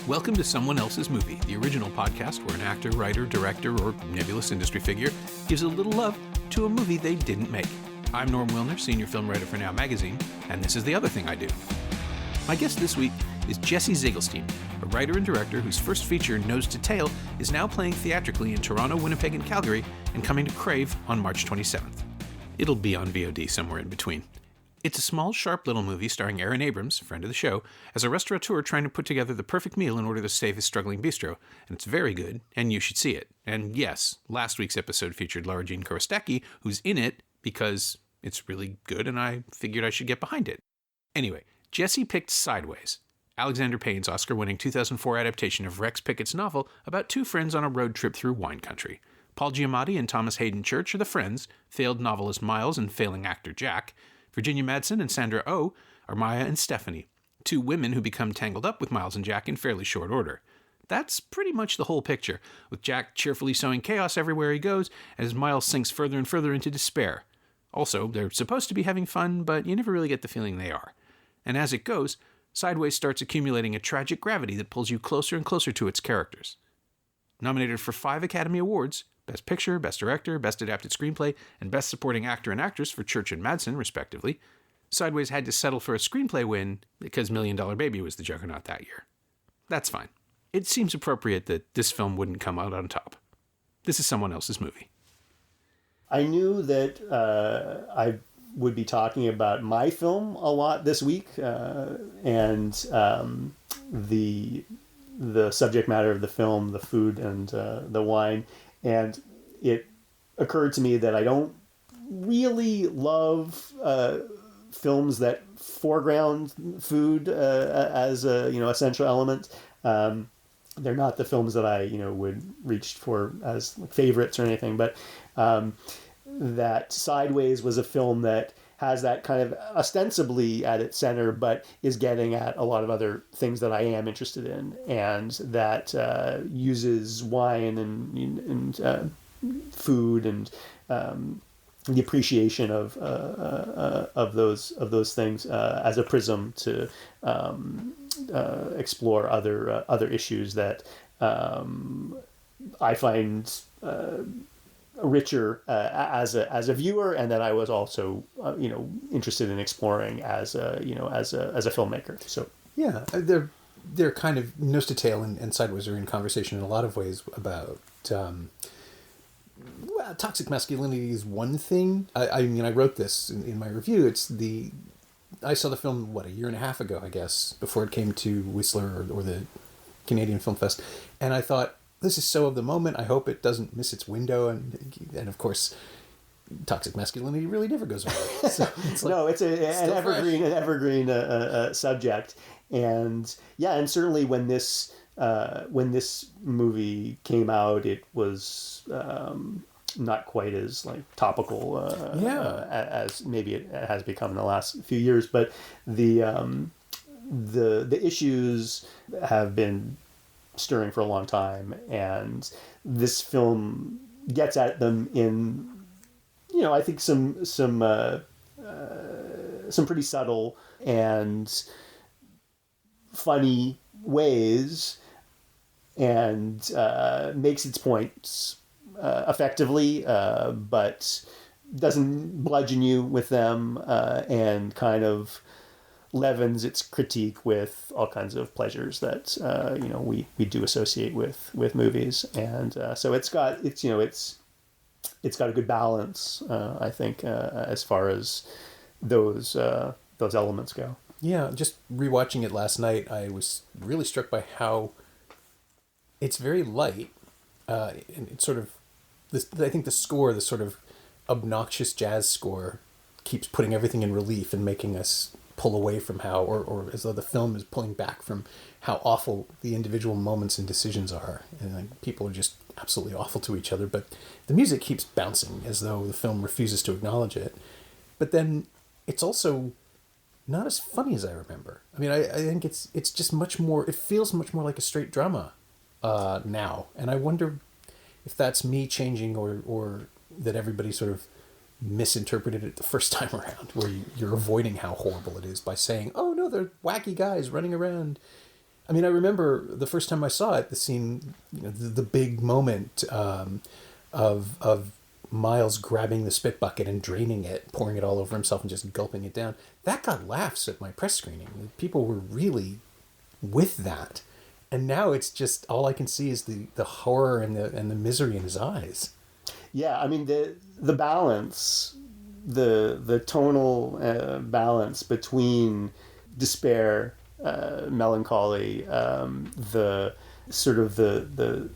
Welcome to Someone Else's Movie, the original podcast where an actor, writer, director, or nebulous industry figure gives a little love to a movie they didn't make. I'm Norm Wilner, senior film writer for Now Magazine, and this is the other thing I do. My guest this week is Jesse Zigelstein, a writer and director whose first feature, Nose to Tail, is now playing theatrically in Toronto, Winnipeg, and Calgary, and coming to Crave on March 27th. It'll be on VOD somewhere in between. It's a small, sharp little movie starring Aaron Abrams, friend of the show, as a restaurateur trying to put together the perfect meal in order to save his struggling bistro, and it's very good, and you should see it. And yes, last week's episode featured Laura Jean Korostecki, who's in it because it's really good and I figured I should get behind it. Anyway, Jesse picked Sideways, Alexander Payne's Oscar-winning 2004 adaptation of Rex Pickett's novel about two friends on a road trip through wine country. Paul Giamatti and Thomas Hayden Church are the friends, failed novelist Miles and failing actor Jack. Virginia Madsen and Sandra Oh are Maya and Stephanie, two women who become tangled up with Miles and Jack in fairly short order. That's pretty much the whole picture, with Jack cheerfully sowing chaos everywhere he goes as Miles sinks further and further into despair. Also, they're supposed to be having fun, but you never really get the feeling they are. And as it goes, Sideways starts accumulating a tragic gravity that pulls you closer and closer to its characters. Nominated for 5 Academy Awards, Best Picture, Best Director, Best Adapted Screenplay, and Best Supporting Actor and Actress for Church and Madsen, respectively, Sideways had to settle for a screenplay win because $1 Million Baby was the juggernaut that year. That's fine. It seems appropriate that this film wouldn't come out on top. This is Someone Else's Movie. I knew that I would be talking about my film a lot this week, and the subject matter of the film, the food and the wine. And it occurred to me that I don't really love films that foreground food as a essential element. They're not the films that I would reach for as favorites or anything. But that Sideways was a film that has that kind of ostensibly at its center, but is getting at a lot of other things that I am interested in, and that uses wine and food and the appreciation of those things as a prism to explore other issues that I find richer as a viewer, and that I was also interested in exploring as a filmmaker. So yeah, they're kind of Nose to Tail and Sideways are in conversation in a lot of ways about toxic masculinity is one thing. I mean, I wrote this in my review. I saw the film a year and a half ago, I guess, before it came to Whistler or the Canadian Film Fest, and I thought, this is so of the moment. I hope it doesn't miss its window, and of course, toxic masculinity really never goes away. So it's no, it's an evergreen subject, and and certainly when this movie came out, it was not quite as topical as maybe it has become in the last few years, but the issues have been stirring for a long time, and this film gets at them in I think some pretty subtle and funny ways, and makes its points effectively, but doesn't bludgeon you with them, and kind of leavens its critique with all kinds of pleasures that we do associate with movies, and so it's got a good balance, I think, as far as those elements go. Yeah, just rewatching it last night, I was really struck by how it's very light, and it's sort of this. I think the score, the sort of obnoxious jazz score, keeps putting everything in relief and making us pull away from how, or as though the film is pulling back from how awful the individual moments and decisions are, and people are just absolutely awful to each other. But the music keeps bouncing as though the film refuses to acknowledge it. But then it's also not as funny as I remember. I mean, I think it's just much more. It feels much more like a straight drama now, and I wonder if that's me changing, or that everybody sort of misinterpreted it the first time around, where you're avoiding how horrible it is by saying, oh no, they're wacky guys running around I mean, I remember the first time I saw it, the scene, the big moment of Miles grabbing the spit bucket and draining it, pouring it all over himself and just gulping it down. That got laughs at my press screening. People were really with that. And now it's just, all I can see is the horror and the misery in his eyes. Yeah, I mean, the balance, the tonal balance between despair, melancholy, the sort of the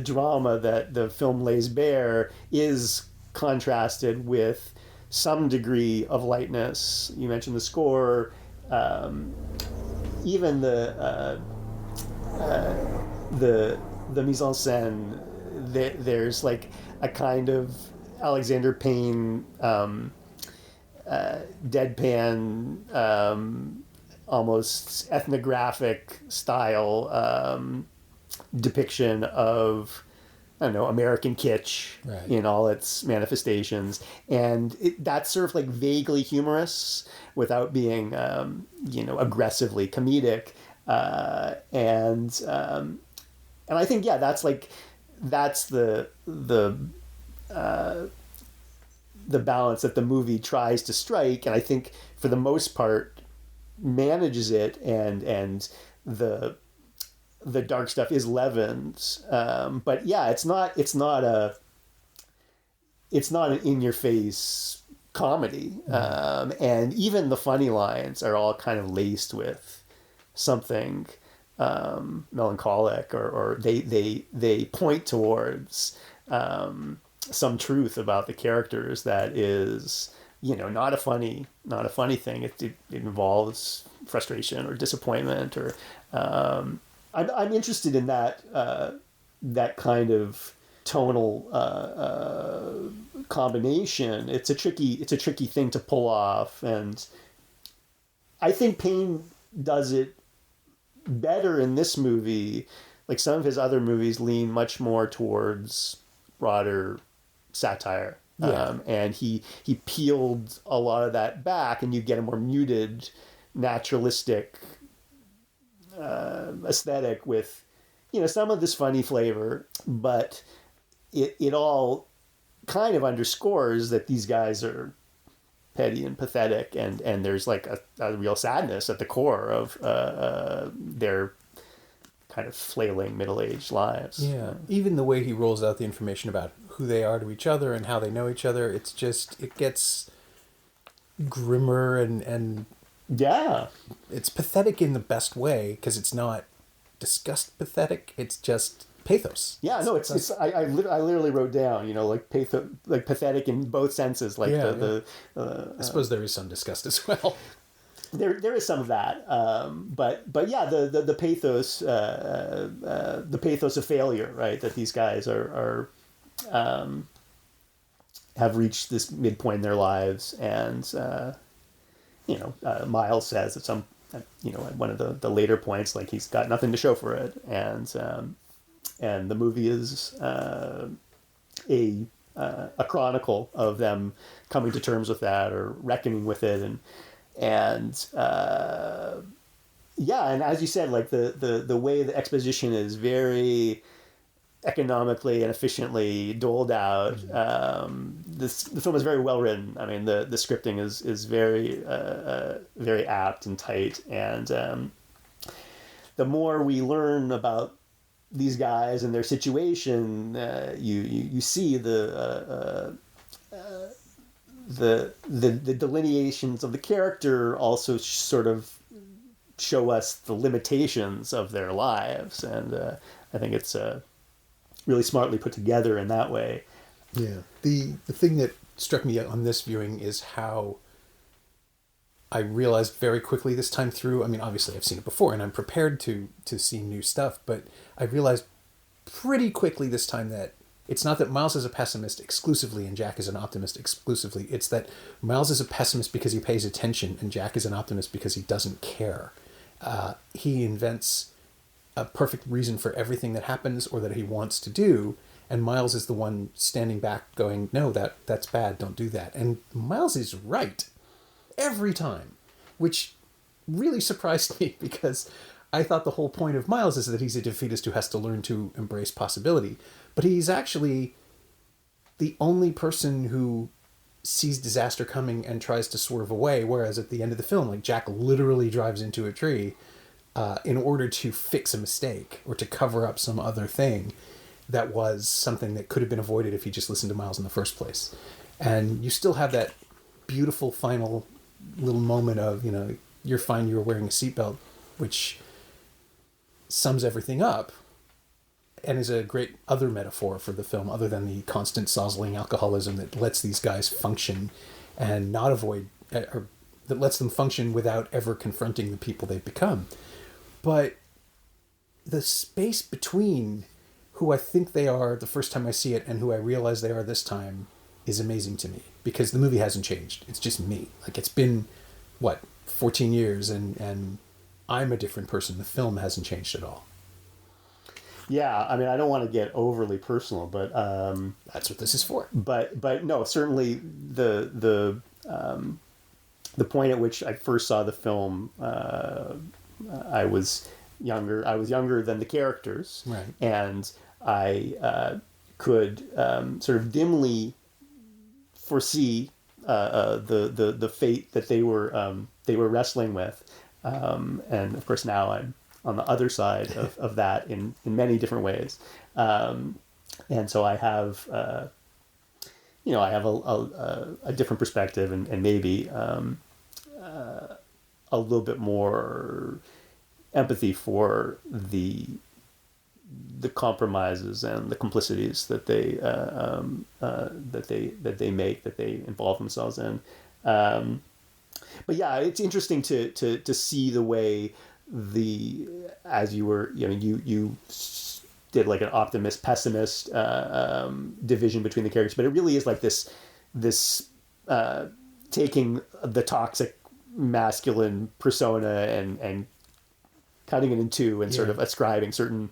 drama that the film lays bare is contrasted with some degree of lightness. You mentioned the score, even the mise en scène. There's like a kind of Alexander Payne deadpan, almost ethnographic style depiction of, I don't know, American kitsch in all its manifestations, and that's sort of like vaguely humorous without being aggressively comedic, and I think that's the balance that the movie tries to strike, and I think for the most part manages it, and the dark stuff is leavened, but yeah, it's not an in-your-face comedy, and even the funny lines are all kind of laced with something melancholic, or they point towards some truth about the characters that is, not a funny thing. It involves frustration or disappointment, or I'm interested in that kind of tonal combination. It's a tricky thing to pull off, and I think Payne does it better in this movie. Like, some of his other movies lean much more towards broader satire, and he peeled a lot of that back, and you get a more muted, naturalistic aesthetic with some of this funny flavor, but it all kind of underscores that these guys are petty and pathetic, and there's like a real sadness at the core of their kind of flailing middle-aged lives. Yeah, even the way he rolls out the information about who they are to each other and how they know each other, it gets grimmer and yeah, it's pathetic in the best way, because it's not disgust pathetic, it's just pathos. Yeah, no, it's I literally wrote down, like pathetic in both senses, like I suppose there is some disgust as well. There is some of that, but yeah, the pathos, the pathos of failure, right? That these guys are have reached this midpoint in their lives, and Miles says at some, at one of the later points, like, he's got nothing to show for it, and the movie is a chronicle of them coming to terms with that, or reckoning with it, and as you said, like the way the exposition is very economically and efficiently doled out. The film is very well written. I mean, the scripting is very very apt and tight, and the more we learn about these guys and their situation, you see the delineations of the character also sort of show us the limitations of their lives, and I think it's really smartly put together in that way. Yeah, the thing that struck me on this viewing is how I realized very quickly this time through, I mean, obviously I've seen it before and I'm prepared to see new stuff, but I realized pretty quickly this time that it's not that Miles is a pessimist exclusively and Jack is an optimist exclusively. It's that Miles is a pessimist because he pays attention and Jack is an optimist because he doesn't care. He invents a perfect reason for everything that happens or that he wants to do, and Miles is the one standing back going, no, that's bad, don't do that. And Miles is right every time, which really surprised me, because I thought the whole point of Miles is that he's a defeatist who has to learn to embrace possibility. But he's actually the only person who sees disaster coming and tries to swerve away, whereas at the end of the film, like, Jack literally drives into a tree in order to fix a mistake or to cover up some other thing that was something that could have been avoided if he just listened to Miles in the first place. And you still have that beautiful final little moment of, you're fine, you were wearing a seatbelt, which sums everything up and is a great other metaphor for the film, other than the constant sozzling alcoholism that lets these guys function and not avoid, or that lets them function without ever confronting the people they've become. But the space between who I think they are the first time I see it and who I realize they are this time is amazing to me, because the movie hasn't changed. It's just me. Like, it's been, 14 years, and I'm a different person. The film hasn't changed at all. Yeah, I mean, I don't want to get overly personal, but that's what this is for. But no, certainly the point at which I first saw the film, I was younger. I was younger than the characters, right? And I could sort of dimly foresee the fate that they were wrestling with, and of course now I'm on the other side of that in many different ways, and so I have a different perspective and maybe a little bit more empathy for the compromises and the complicities that they make, that they involve themselves in. But yeah, it's interesting to see the way as you were, you did like an optimist pessimist division between the characters, but it really is like this taking the toxic masculine persona and cutting it in two and sort of ascribing certain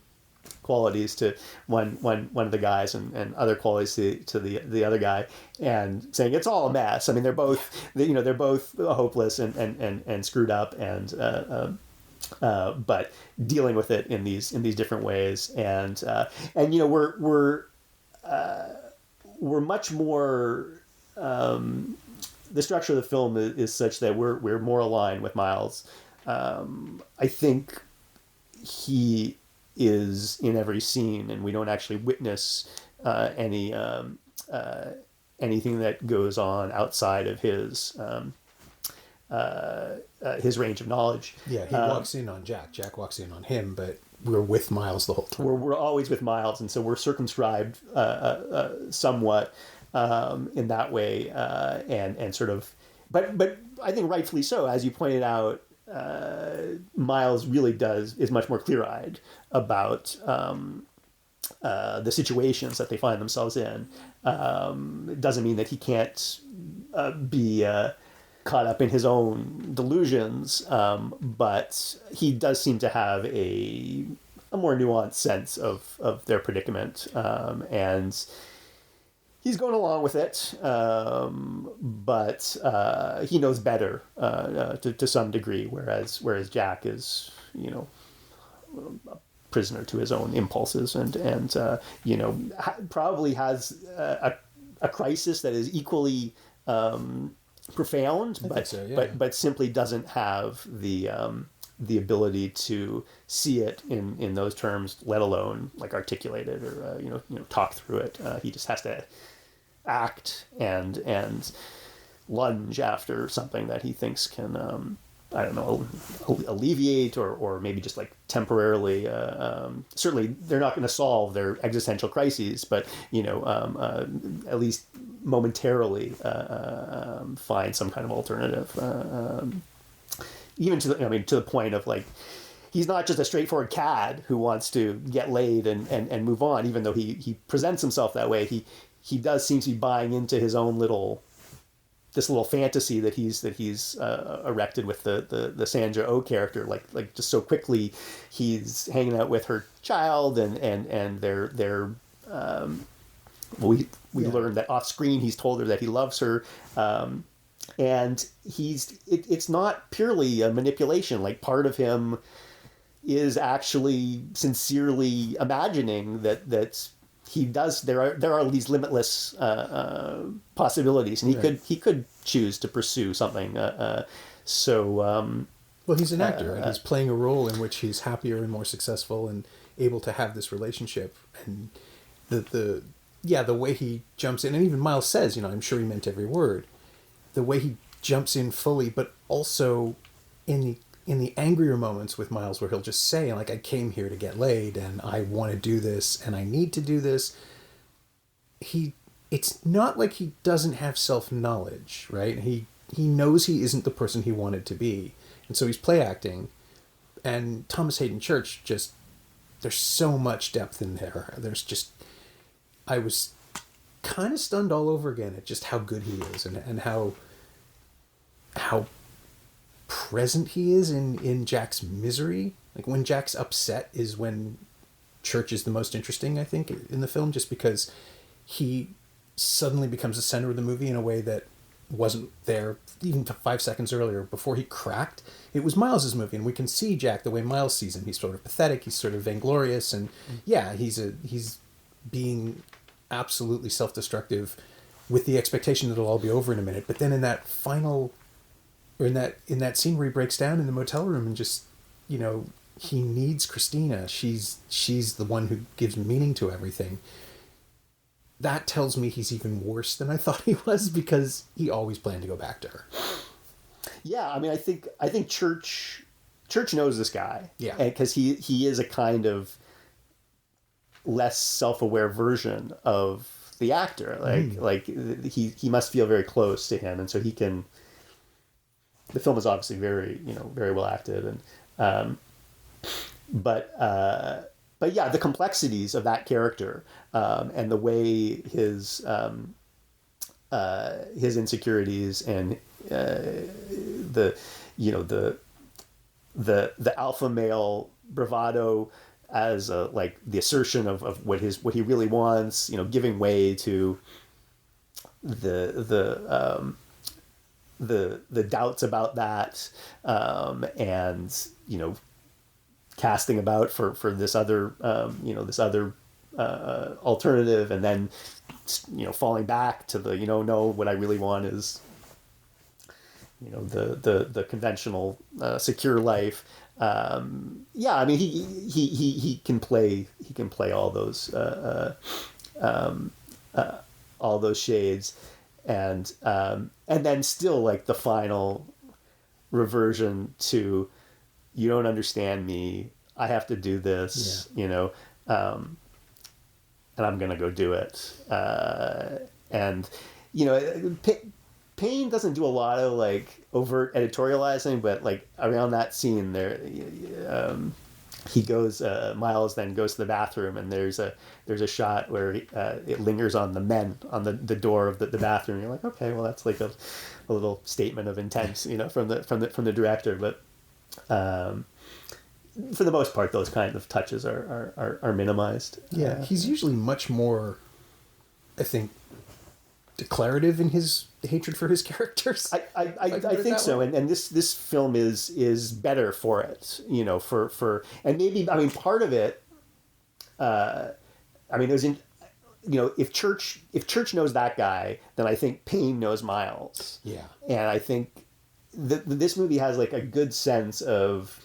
qualities to one of the guys and other qualities to the other guy, and saying it's all a mess. I mean, they're both hopeless and screwed up, and but dealing with it in these different ways, and we're much more. The structure of the film is such that we're more aligned with Miles. I think he is in every scene, and we don't actually witness anything that goes on outside of his range of knowledge. Yeah, he walks in on Jack. Jack walks in on him, but we're with Miles the whole time. We're always with Miles, and so we're circumscribed somewhat in that way, and sort of, but I think rightfully so, as you pointed out. Miles really is much more clear-eyed about the situations that they find themselves in. It doesn't mean that he can't be caught up in his own delusions, but he does seem to have a more nuanced sense of their predicament, and he's going along with it, but he knows better to some degree, whereas Jack is, a prisoner to his own impulses, and probably has a crisis that is equally profound, but simply doesn't have the ability to see it in those terms, let alone like articulate it or talk through it. He just has to act and lunge after something that he thinks can alleviate or maybe just like temporarily, certainly they're not going to solve their existential crises, but at least momentarily find some kind of alternative, even to the point of like, he's not just a straightforward cad who wants to get laid and move on, even though he presents himself that way. He does seem to be buying into his own little fantasy that he's erected with the Sandra Oh character. Like just so quickly, he's hanging out with her child, and they're we learned that off screen he's told her that he loves her, and it's not purely a manipulation. Like, part of him is actually sincerely imagining that he does. There are these limitless possibilities, and he could choose to pursue something. Well, he's an actor, and he's playing a role in which he's happier and more successful and able to have this relationship. And the way he jumps in, and even Miles says, I'm sure he meant every word. The way he jumps in fully, but also in the angrier moments with Miles, where he'll just say, like, I came here to get laid, and I want to do this, and I need to do this. It's not like he doesn't have self-knowledge, right? He knows he isn't the person he wanted to be. And so he's play acting, and Thomas Hayden Church there's so much depth in there. I was kind of stunned all over again at just how good he is and how present he is in Jack's misery. Like, when Jack's upset is when Church is the most interesting, I think, in the film, just because he suddenly becomes the center of the movie in a way that wasn't there even 5 seconds earlier. Before he cracked, it was Miles's movie, and we can see Jack the way Miles sees him. He's sort of pathetic, he's sort of vainglorious, and he's being absolutely self-destructive with the expectation that it'll all be over in a minute. But then in that final, or in that scene where he breaks down in the motel room and just, he needs Christina. She's the one who gives meaning to everything. That tells me he's even worse than I thought he was, because he always planned to go back to her. Yeah, I mean, I think Church knows this guy. Yeah, because he is a kind of less self-aware version of the actor. Like he must feel very close to him, and so he can. The film is obviously very very well acted, and but yeah, the complexities of that character, and the way his insecurities and the alpha male bravado as like the assertion of what he really wants, giving way to the doubts about that, and casting about for this other alternative, and then falling back to the no, what I really want is the conventional secure life. I mean, he can play all those shades, and then still, like, the final reversion to, you don't understand me, I have to do this, and I'm gonna go do it. Payne doesn't do a lot of, like, overt editorializing, but, like, around that scene there, he goes, Miles then goes to the bathroom, and there's a shot where it lingers on the men on the door of the bathroom. You're like, okay, well, that's like a little statement of intent, from the director. But for the most part, those kind of touches are minimized. Yeah, he's usually much more, I think, declarative in his hatred for his characters. I think so, and this film is better for it, for and maybe, I mean, part of it, I mean, there's if Church knows that guy, then I think Payne knows Miles. Yeah, and I think this movie has, like, a good sense of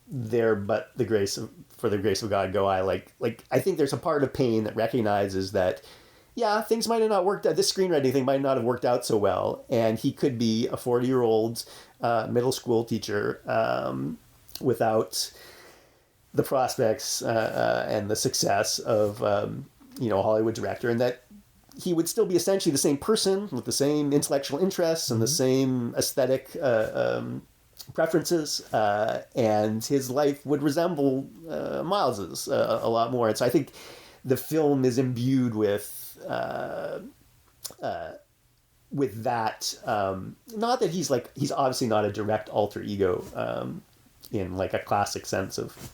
there, but the grace of God go I. Like I think there's a part of Payne that recognizes that, yeah, things might have not worked out. This screenwriting thing might not have worked out so well, and he could be a 40-year-old middle school teacher without the prospects and the success of a Hollywood director, and that he would still be essentially the same person with the same intellectual interests and the same aesthetic preferences, and his life would resemble Miles's a lot more. And so I think the film is imbued with that, not that he's obviously not a direct alter ego in, like, a classic sense of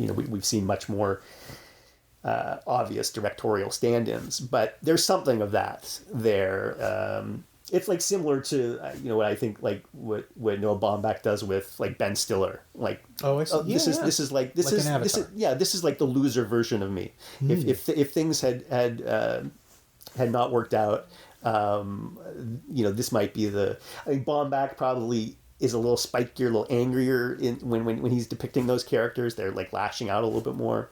we've seen much more obvious directorial stand-ins, but there's something of that there, it's like similar to what I think like what Noah Baumbach does with like Ben Stiller. Like, I see. this is like this is like the loser version of me. If things had not worked out, this might be I think Baumbach probably is a little spikier, a little angrier when he's depicting those characters. They're like lashing out a little bit more,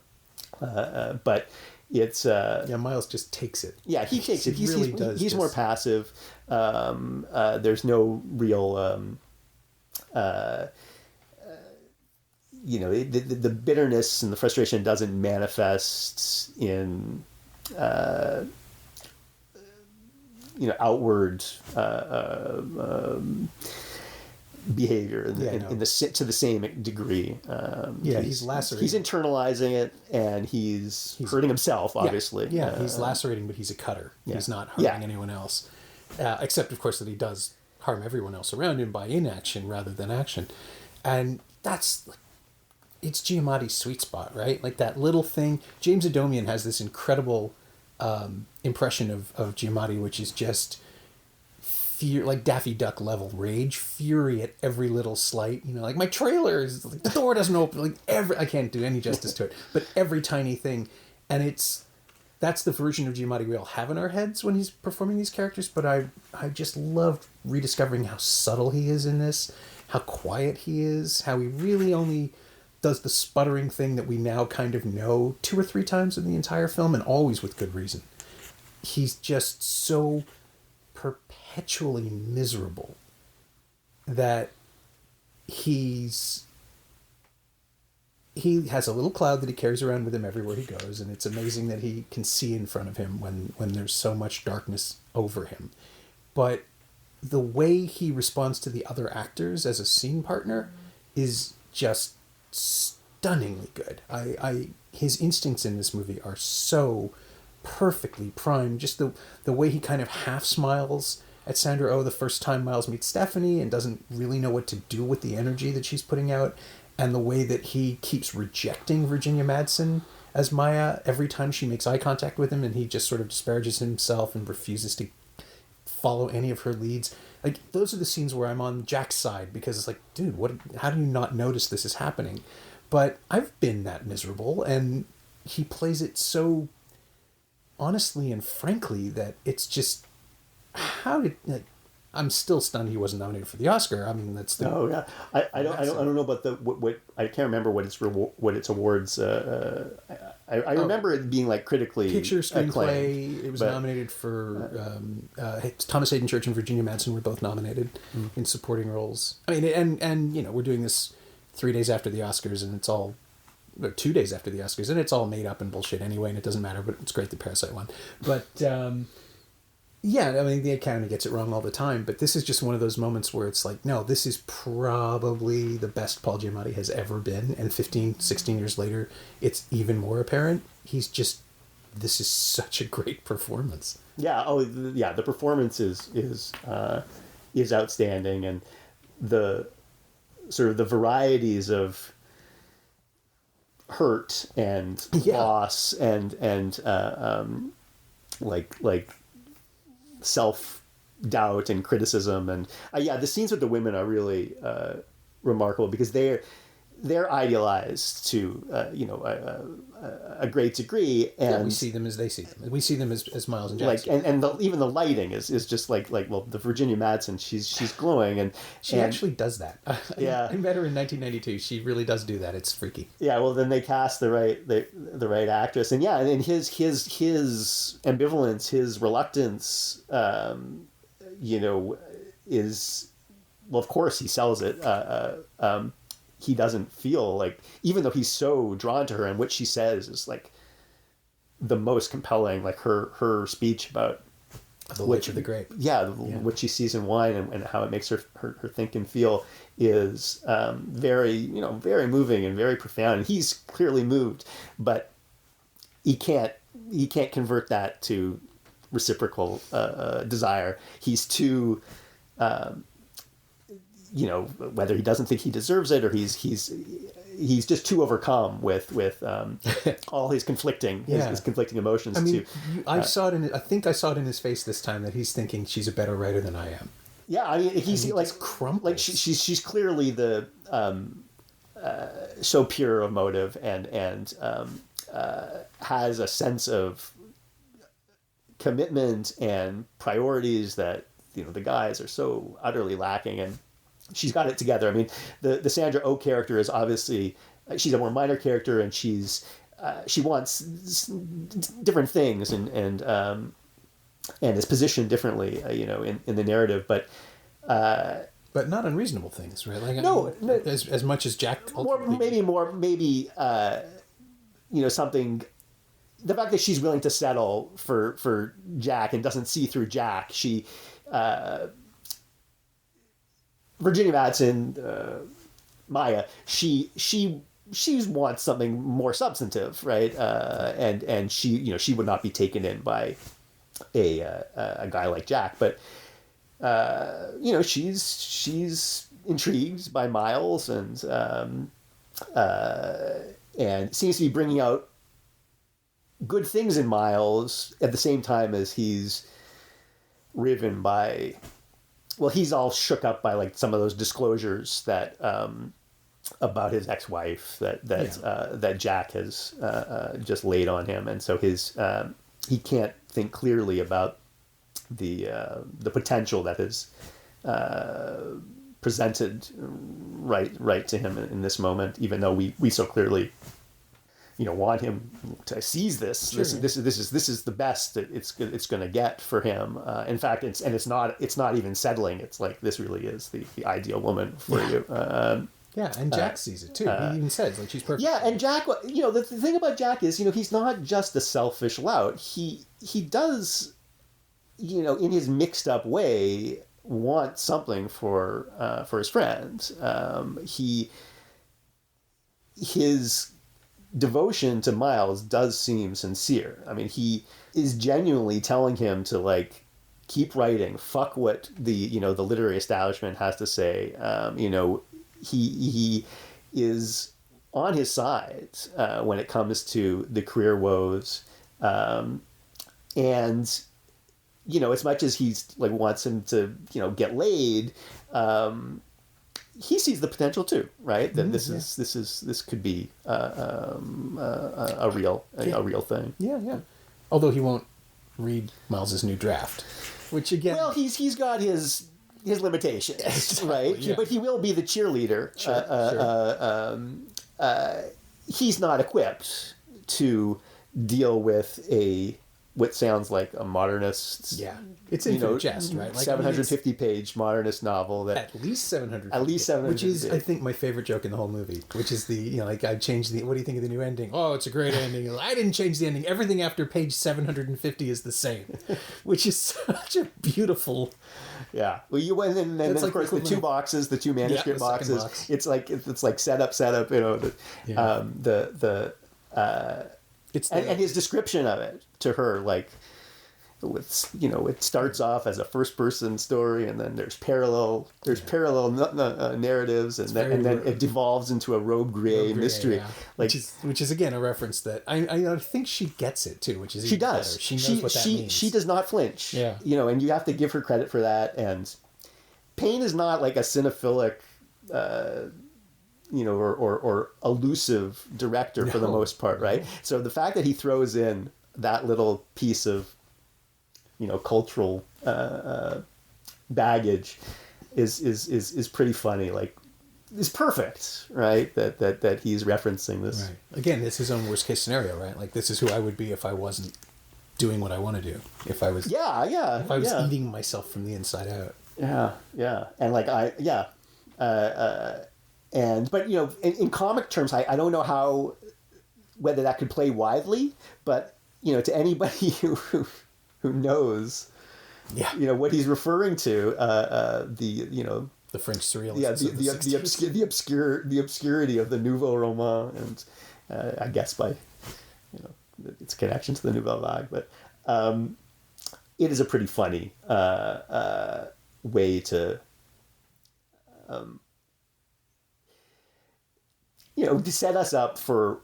but it's Miles just takes it. Yeah, he takes it. He's more passive. There's no real the bitterness and the frustration doesn't manifest in outward behavior to the same degree. He's lacerating. He's internalizing it, and he's hurting himself, obviously. He's lacerating, but he's a cutter. He's not harming anyone else. Except, of course, that he does harm everyone else around him by inaction rather than action. And it's Giamatti's sweet spot, right? Like that little thing. James Adomian has this incredible impression of Giamatti, which is just fear, like Daffy Duck level rage, fury at every little slight. Like my trailer is like, the door doesn't open. Like I can't do any justice to it, but every tiny thing, and that's the version of Giamatti we all have in our heads when he's performing these characters. But I just loved rediscovering how subtle he is in this, how quiet he is, how he really only does the sputtering thing that we now kind of know 2 or 3 times in the entire film, and always with good reason. He's just so perpetually miserable that he has a little cloud that he carries around with him everywhere he goes, and it's amazing that he can see in front of him when there's so much darkness over him. But the way he responds to the other actors as a scene partner is just stunningly good. His instincts in this movie are so perfectly primed. Just the way he kind of half smiles at Sandra Oh the first time Miles meets Stephanie and doesn't really know what to do with the energy that she's putting out, and the way that he keeps rejecting Virginia Madsen as Maya every time she makes eye contact with him, and he just sort of disparages himself and refuses to follow any of her leads. Like, those are the scenes where I'm on Jack's side, because it's like, dude, how do you not notice this is happening? But I've been that miserable, and he plays it so honestly and frankly that it's just, I'm still stunned he wasn't nominated for the Oscar. I mean, that's the. Oh yeah, I don't know about what I can't remember what its awards. I remember it being like critically picture, screenplay. Acclaimed, it was nominated for Thomas Hayden Church and Virginia Madsen were both nominated in supporting roles. I mean, and we're doing this 3 days after the Oscars, and it's all. 2 days after the Oscars, and it's all made up and bullshit anyway, and it doesn't matter, but it's great that Parasite won. But yeah, I mean, the Academy gets it wrong all the time, but this is just one of those moments where it's like, no, this is probably the best Paul Giamatti has ever been, and 15, 16 years later, it's even more apparent. This is such a great performance. Yeah, the performance is outstanding, and the sort of the varieties of hurt and loss and like self-doubt and criticism, and the scenes with the women are really remarkable, because they're idealized to a great degree, and we see them as they see them. We see them as Miles and Jack. Like, and even the lighting is just like the Virginia Madsen, she's glowing, and she actually does that. Yeah, I met her in 1992. She really does do that. It's freaky. Yeah, well, then they cast the right actress, and and his ambivalence, his reluctance, is, well, of course he sells it. He doesn't feel like, even though he's so drawn to her, and what she says is like the most compelling, like her speech about the witch of the grape. What she sees in wine, and how it makes her think and feel is very moving and very profound. And he's clearly moved, but he can't convert that to reciprocal desire. He's too whether he doesn't think he deserves it or he's just too overcome with all his conflicting his conflicting emotions. I mean, I think I saw it in his face this time that he's thinking she's a better writer than I am. Yeah, I mean, he's like crumpled. Like she's clearly the so pure of motive and has a sense of commitment and priorities that the guys are so utterly lacking, and she's got it together. I mean, the Sandra Oh character is obviously she's a more minor character, and she wants different things and is positioned differently, in the narrative, but not unreasonable things, right? Like no, as much as Jack maybe something. The fact that she's willing to settle for Jack and doesn't see through Jack, Virginia Madsen, Maya, she wants something more substantive, right? And she would not be taken in by a guy like Jack, but she's intrigued by Miles and seems to be bringing out good things in Miles at the same time as he's riven by, he's all shook up by like some of those disclosures that about his ex-wife that Jack has just laid on him, and so he can't think clearly about the potential that is presented right to him in this moment, even though we so clearly want him to seize this. Sure. This is the best that it's going to get for him. In fact, it's not even settling. It's like, this really is the ideal woman for you. And Jack sees it too. He even says like she's perfect. Yeah, and Jack, the thing about Jack is, he's not just a selfish lout. He does, in his mixed up way, want something for his friends. His devotion to Miles does seem sincere. I mean, he is genuinely telling him to like keep writing. Fuck what the literary establishment has to say. He is on his side when it comes to the career woes, and as much as he's like wants him to get laid. He sees the potential too, right? That this could be a real thing. Yeah. Although he won't read Miles's new draft, which again, he's got his limitations, exactly, right? Yeah. But he will be the cheerleader. Sure. He's not equipped to deal with what sounds like a modernist. Yeah, it's in for jest, right? Like 750-page modernist novel that at least 700. At least 700. Which is, I think, my favorite joke in the whole movie. Which is I changed the. What do you think of the new ending? Oh, it's a great ending. I didn't change the ending. Everything after page 750 is the same, which is such a beautiful. Yeah. Well, you went and then of course the two boxes, the two manuscript boxes. Box. It's like setup. And his description of it to her, like, it starts off as a first person story, and then there's parallel narratives, and then it devolves into a Robe Gray mystery, yeah. Like which is again a reference that I think she gets it too, which is she does. Better. She knows what that means. She does not flinch. Yeah. And you have to give her credit for that. And Payne is not like a cinephilic. Or elusive director for the most part, right? So the fact that he throws in that little piece of, cultural baggage is pretty funny. Like, is perfect, right? That he's referencing this. Right. Again, it's his own worst case scenario, right? Like, this is who I would be if I wasn't doing what I want to do. If I was if I was eating myself from the inside out. Yeah, and like but in comic terms, I don't know whether that could play widely, but to anybody who knows, what he's referring to, the French surrealists, the obscurity of the Nouveau Roman, and I guess by its connection to the Nouvelle Vague, but it is a pretty funny way to to set us up for,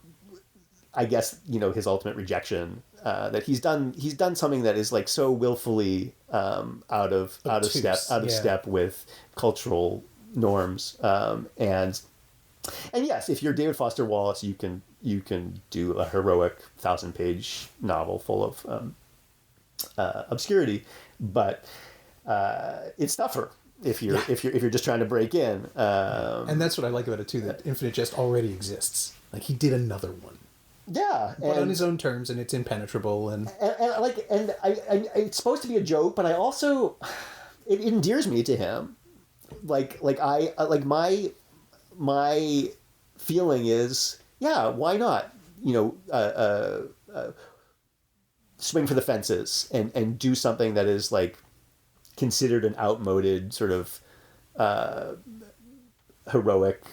I guess, his ultimate rejection. That he's done something that is like so willfully out of step with cultural norms. And yes, if you're David Foster Wallace, you can do a heroic 1,000-page novel full of obscurity, but it's tougher if you're just trying to break in. And that's what I like about it too, that Infinite Jest already exists. Like, he did another one. Yeah, but on his own terms, and it's impenetrable, and it's supposed to be a joke, but I also, it endears me to him. My feeling is, yeah, why not? Swing for the fences and do something that is like considered an outmoded sort of heroic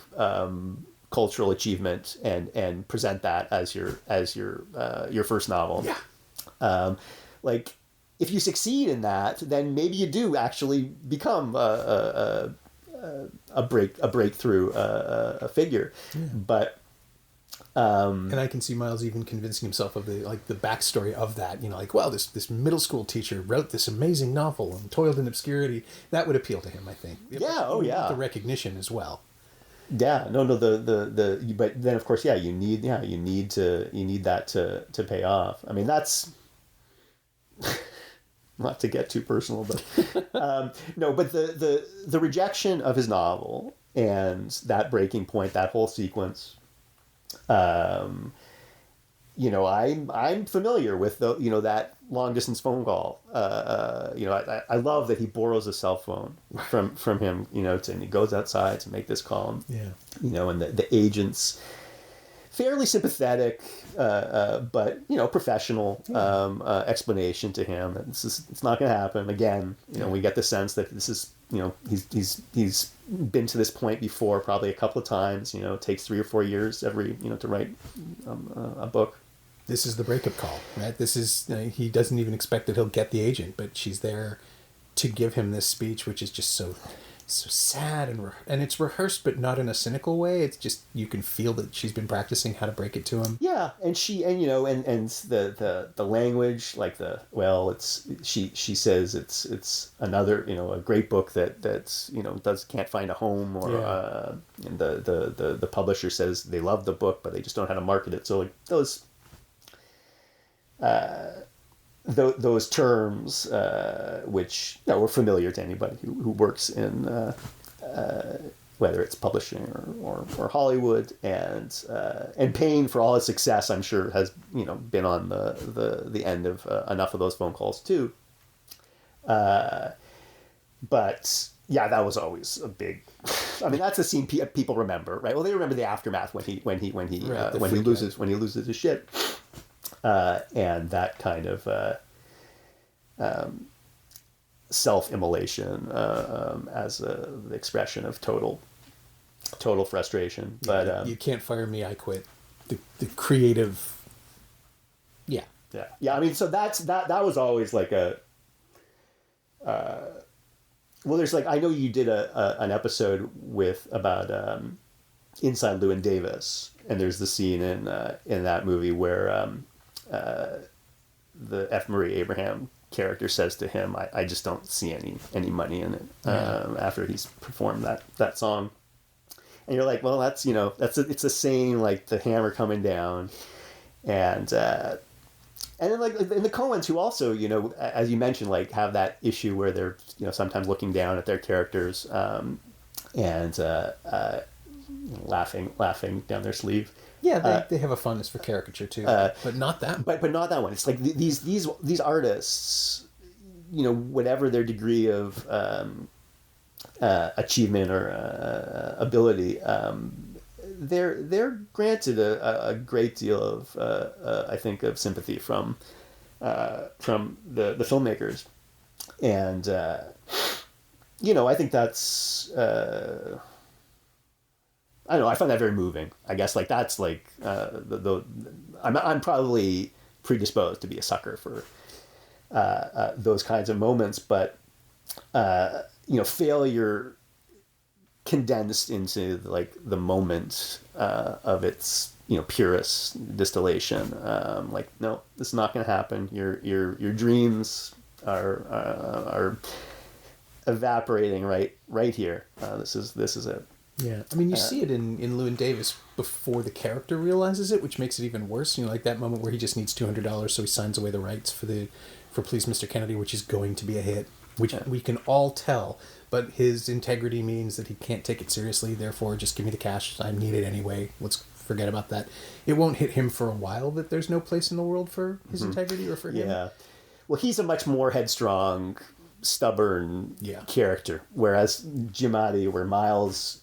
cultural achievement and present that as your first novel. Yeah. If you succeed in that, then maybe you do actually become a breakthrough figure. Yeah. But and I can see Miles even convincing himself of the backstory of that. Wow, this middle school teacher wrote this amazing novel and toiled in obscurity. That would appeal to him, I think. Yeah. Oh, yeah. The recognition as well. Yeah. No. But then of course, you need that to pay off. I mean, that's not to get too personal, but no. But the rejection of his novel and that breaking point, that whole sequence. I'm familiar with that long distance phone call. I love that he borrows a cell phone from him, and he goes outside to make this call. Yeah. And the agent's fairly sympathetic, but professional explanation to him that it's not going to happen again. We get the sense that this is he's been to this point before, probably a couple of times. It takes 3 or 4 years every to write a book. This is the breakup call, right? This is he doesn't even expect that he'll get the agent, but she's there to give him this speech, which is just so sad and it's rehearsed, but not in a cynical way. It's just, you can feel that she's been practicing how to break it to him. Yeah, and the language, she says it's another a great book that's can't find a home, or and the publisher says they love the book but they just don't know how to market it. So those terms, which were familiar to anybody who works in whether it's publishing or Hollywood, and Payne, for all his success, I'm sure has been on the end of enough of those phone calls too. But yeah, that was always a big. I mean, that's the scene people remember, right? Well, they remember the aftermath when he loses his shit. And that kind of self-immolation as the expression of total frustration. But you can't fire me, I quit. The creative, yeah. I mean, so that was always like a. Well, there's I know you did an episode about Inside Llewyn Davis, and there's the scene in that movie where. The F. Murray Abraham character says to him, I just don't see any money in it after he's performed that song. And you're like, well, that's it's the same, like the hammer coming down. And then and the Coens, who also, as you mentioned, have that issue where they're, sometimes looking down at their characters and laughing down their sleeve. Yeah, they have a fondness for caricature too, but not that. But not that one. It's like these artists, whatever their degree of achievement or ability, they're granted a great deal of I think of sympathy from the filmmakers, and I think that's. I don't know. I find that very moving. I guess that's I'm probably predisposed to be a sucker for those kinds of moments, but failure condensed into like the moment of its purest distillation. Like, no, this is not going to happen. Your dreams are evaporating right here. This is it. Yeah, I mean, you see it in Llewyn Davis before the character realizes it, which makes it even worse. Like that moment where he just needs $200, so he signs away the rights for Please Mr. Kennedy, which is going to be a hit, which we can all tell. But his integrity means that he can't take it seriously. Therefore, just give me the cash. I need it anyway. Let's forget about that. It won't hit him for a while that there's no place in the world for his integrity or for him. Yeah, well, he's a much more headstrong, stubborn character, whereas Giamatti, where Miles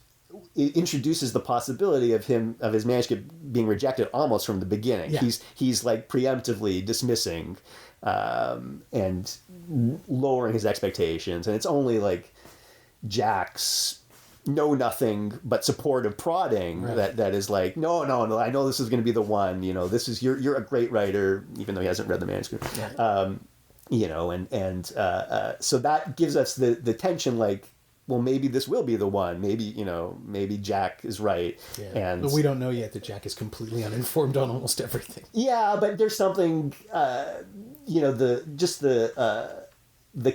it introduces the possibility of his manuscript being rejected almost from the beginning. Yeah. He's like preemptively dismissing and lowering his expectations, and it's only like Jack's know-nothing but supportive prodding that is like, no, I know this is going to be the one. This is you're a great writer, even though he hasn't read the manuscript. Yeah. So that gives us the tension, like, well, maybe this will be the one. Maybe Jack is right. Yeah. But we don't know yet that Jack is completely uninformed on almost everything. Yeah, but there's something, the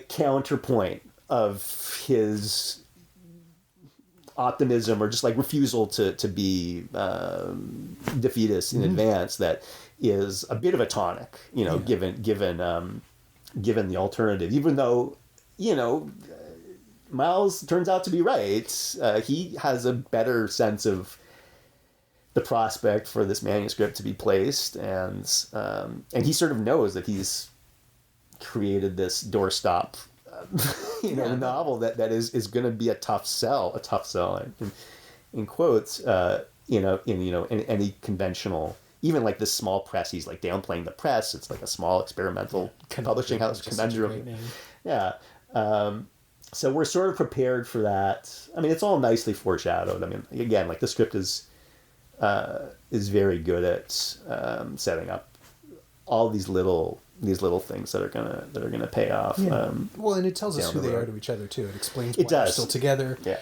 counterpoint of his optimism or just like refusal to be defeatist in advance that is a bit of a tonic, given the alternative. Even though, Miles turns out to be right. He has a better sense of the prospect for this manuscript to be placed, and he sort of knows that he's created this doorstop, novel that is going to be a tough sell in quotes, in any conventional. Even like this small press, he's like downplaying the press. It's like a small experimental publishing house conundrum. Yeah. So we're sort of prepared for that. I mean, it's all nicely foreshadowed. I mean, again, like the script is very good at setting up all these little things that are gonna pay off. Yeah. And it tells us who they are to each other too. It explains why they're still together. Yeah.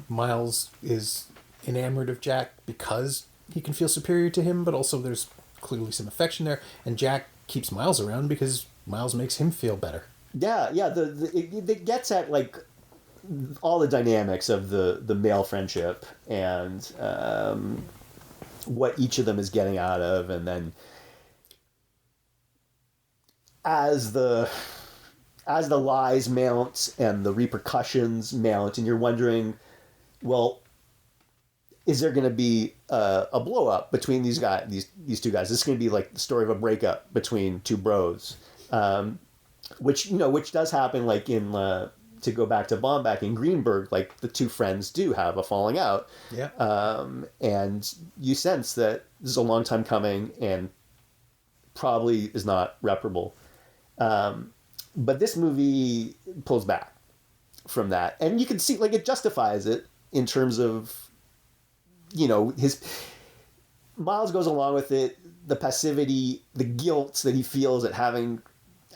Miles is enamored of Jack because he can feel superior to him, but also there's clearly some affection there. And Jack keeps Miles around because Miles makes him feel better. Yeah. It gets at like all the dynamics of the male friendship and what each of them is getting out of, and then as the lies mount and the repercussions mount, and you're wondering, well, is there going to be a blow up between these two guys? This is going to be like the story of a breakup between two bros. Which does happen, like in to go back to Baumbach in Greenberg, like the two friends do have a falling out. Yeah. And you sense that this is a long time coming and probably is not reparable. But this movie pulls back from that, and you can see like it justifies it in terms of his Miles goes along with it, the passivity, the guilt that he feels at having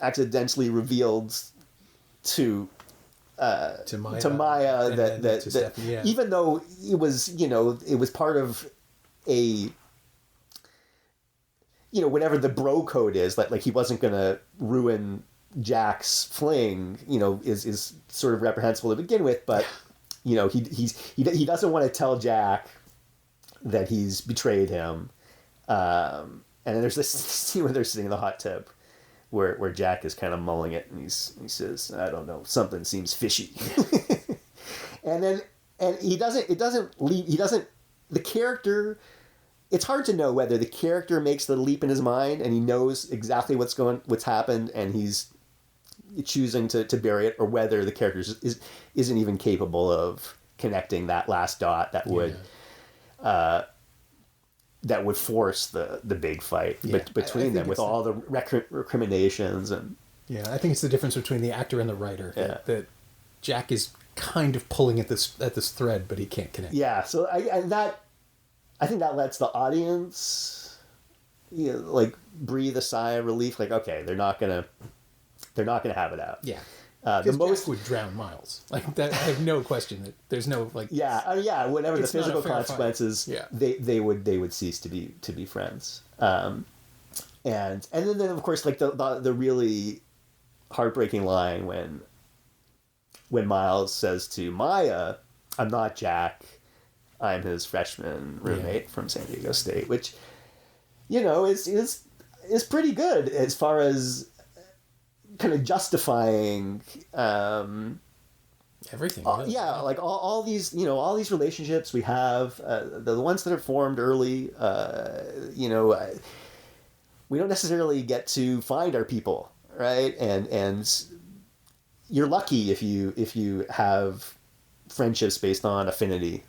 accidentally revealed to Maya that even though it was part of a whatever the bro code is, like he wasn't gonna ruin Jack's fling, is sort of reprehensible to begin with, but he doesn't want to tell Jack that he's betrayed him, and then there's this scene where they're sitting in the hot tub where Jack is kind of mulling it, and he says, I don't know, something seems fishy. and he doesn't leave, the character, it's hard to know whether the character makes the leap in his mind and he knows exactly what's happened and he's choosing to bury it, or whether the character isn't even capable of connecting that last dot that would force the big fight between them with all the recriminations and. Yeah, I think it's the difference between the actor and the writer. That Jack is kind of pulling at this thread, but he can't connect. Yeah, so I think that lets the audience, like breathe a sigh of relief. Like, okay, they're not gonna have it out. Yeah. The most Jack would drown Miles. Like that, I have no question that there's no like. Yeah, whatever the It's not a physical fair fight. consequences, Yeah. they would cease to be friends. And then of course like the really heartbreaking line when Miles says to Maya, "I'm not Jack, I'm his freshman roommate from San Diego State," which is pretty good as far as kind of justifying Everything. Really. like all these all these relationships we have, the ones that are formed early, we don't necessarily get to find our people, right? And you're lucky if you have friendships based on affinity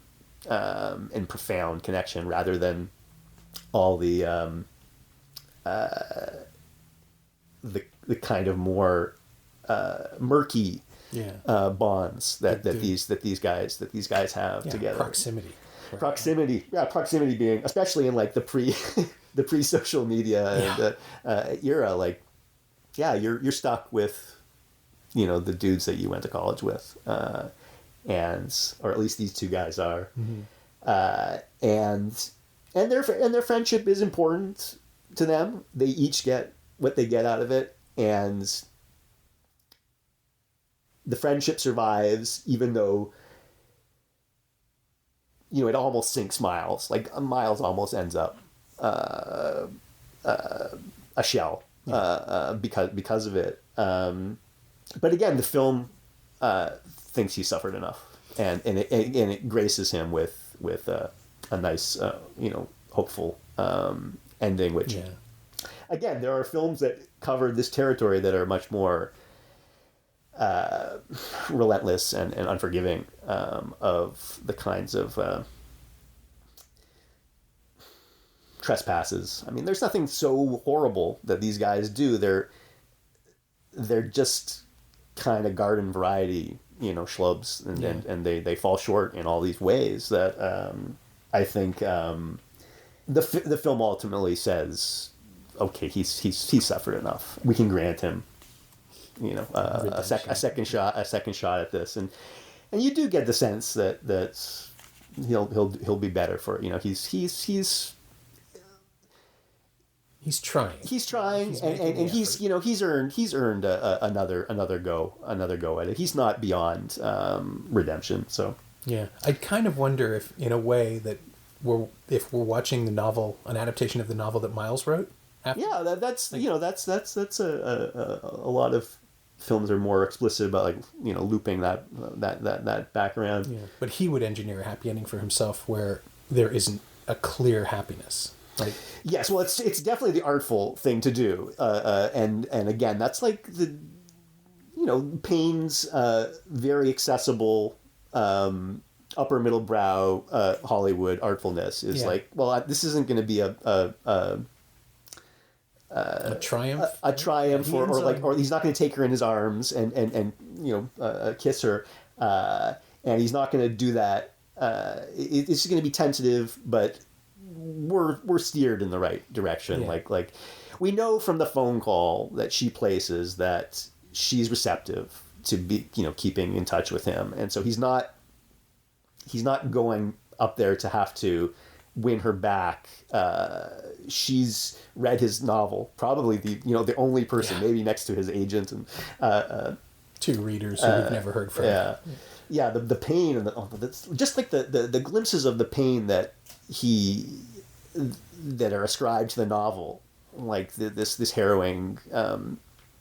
and profound connection rather than all the kind of more murky bonds that these guys have together. Proximity. Right. Proximity being, especially in like the pre social media era, like you're stuck with the dudes that you went to college with, and or at least these two guys are, and their friendship is important to them. They each get what they get out of it, and the friendship survives even though it almost sinks Miles. Like Miles almost ends up a shell because of it. But again, the film thinks he suffered enough, and it graces him with a nice hopeful ending. Which again, there are films that cover this territory that are much more relentless and unforgiving of the kinds of trespasses. I mean, there's nothing so horrible that these guys do. They're just kind of garden variety, schlubs, and they fall short in all these ways that I think the film ultimately says, okay, he's suffered enough. We can grant him a second shot at this, and you do get the sense that he'll be better for he's trying. He's trying, and he's earned another go at it. He's not beyond redemption. So yeah, I kind of wonder if, in a way, that if we're watching the novel, an adaptation of the novel that Miles wrote. That's a lot of films are more explicit about looping that background. Yeah, but he would engineer a happy ending for himself where there isn't a clear happiness. Like, yes, well, it's definitely the artful thing to do, and again, that's like the Payne's very accessible upper middle brow Hollywood artfulness is like, well, this isn't going to be a triumph, or he's not going to take her in his arms and kiss her, and he's not going to do that. It's going to be tentative, but we're steered in the right direction. Yeah. Like we know from the phone call that she places that she's receptive to be keeping in touch with him, and so he's not going up there to have to win her back. She's read his novel, probably the only person, maybe next to his agent and two readers who we've never heard from. The pain and just like the glimpses of the pain that are ascribed to the novel, like this harrowing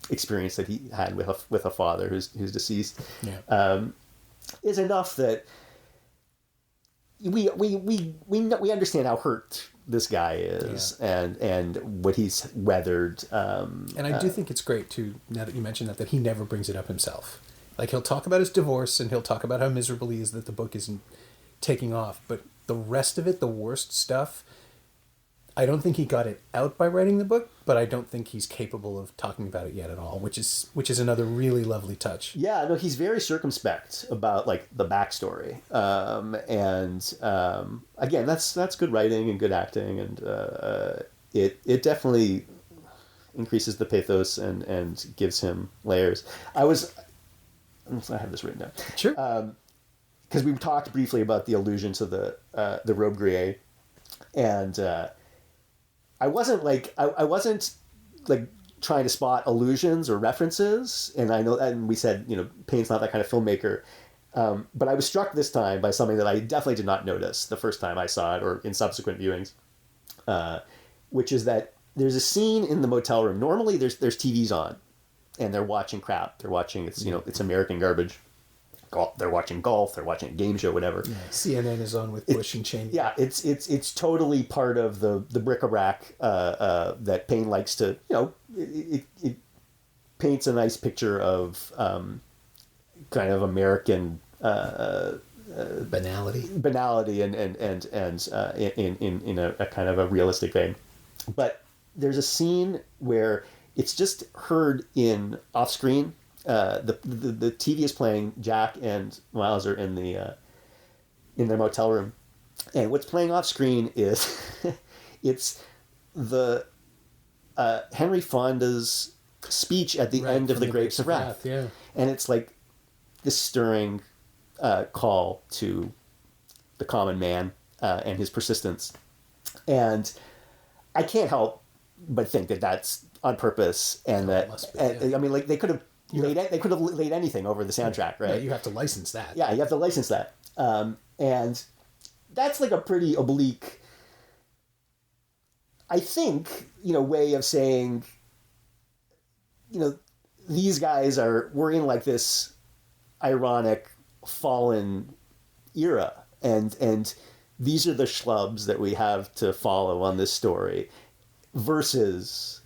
experience that he had with a father who's deceased, is enough that we understand how hurt this guy is, and what he's weathered. And I do think it's great too, now that you mention that he never brings it up himself. Like, he'll talk about his divorce and he'll talk about how miserable he is that the book isn't taking off, but the rest of it, the worst stuff, I don't think he got it out by writing the book, but I don't think he's capable of talking about it yet at all, which is another really lovely touch. Yeah, no, he's very circumspect about like the backstory, and again, that's good writing and good acting, and it definitely increases the pathos and gives him layers. I have this written down. Sure. Because we talked briefly about the allusion to the robe gris, and I wasn't like trying to spot allusions or references, and I know, and we said, Payne's not that kind of filmmaker, but I was struck this time by something that I definitely did not notice the first time I saw it or in subsequent viewings, which is that there's a scene in the motel room. Normally there's TVs on, and they're watching crap. They're watching it's American garbage. They're watching golf. They're watching a game show, whatever. Yeah, CNN is on with Bush and Cheney. Yeah, it's totally part of the bric-a-brac that Payne likes to. It paints a nice picture of kind of American banality and in a kind of a realistic vein. But there's a scene where it's just heard in off screen. The TV is playing. Jack and Miles are in their motel room, and what's playing off screen is it's the Henry Fonda's speech at the end of the Grapes of Wrath. Yeah, and it's like this stirring call to the common man and his persistence, and I can't help but think that that's on purpose, and I mean, like they could have. They could have laid anything over the soundtrack, right? Yeah, you have to license that. Yeah, you have to license that. And that's like a pretty oblique, I think, way of saying, these guys we're in like this ironic fallen era. And these are the schlubs that we have to follow on this story versus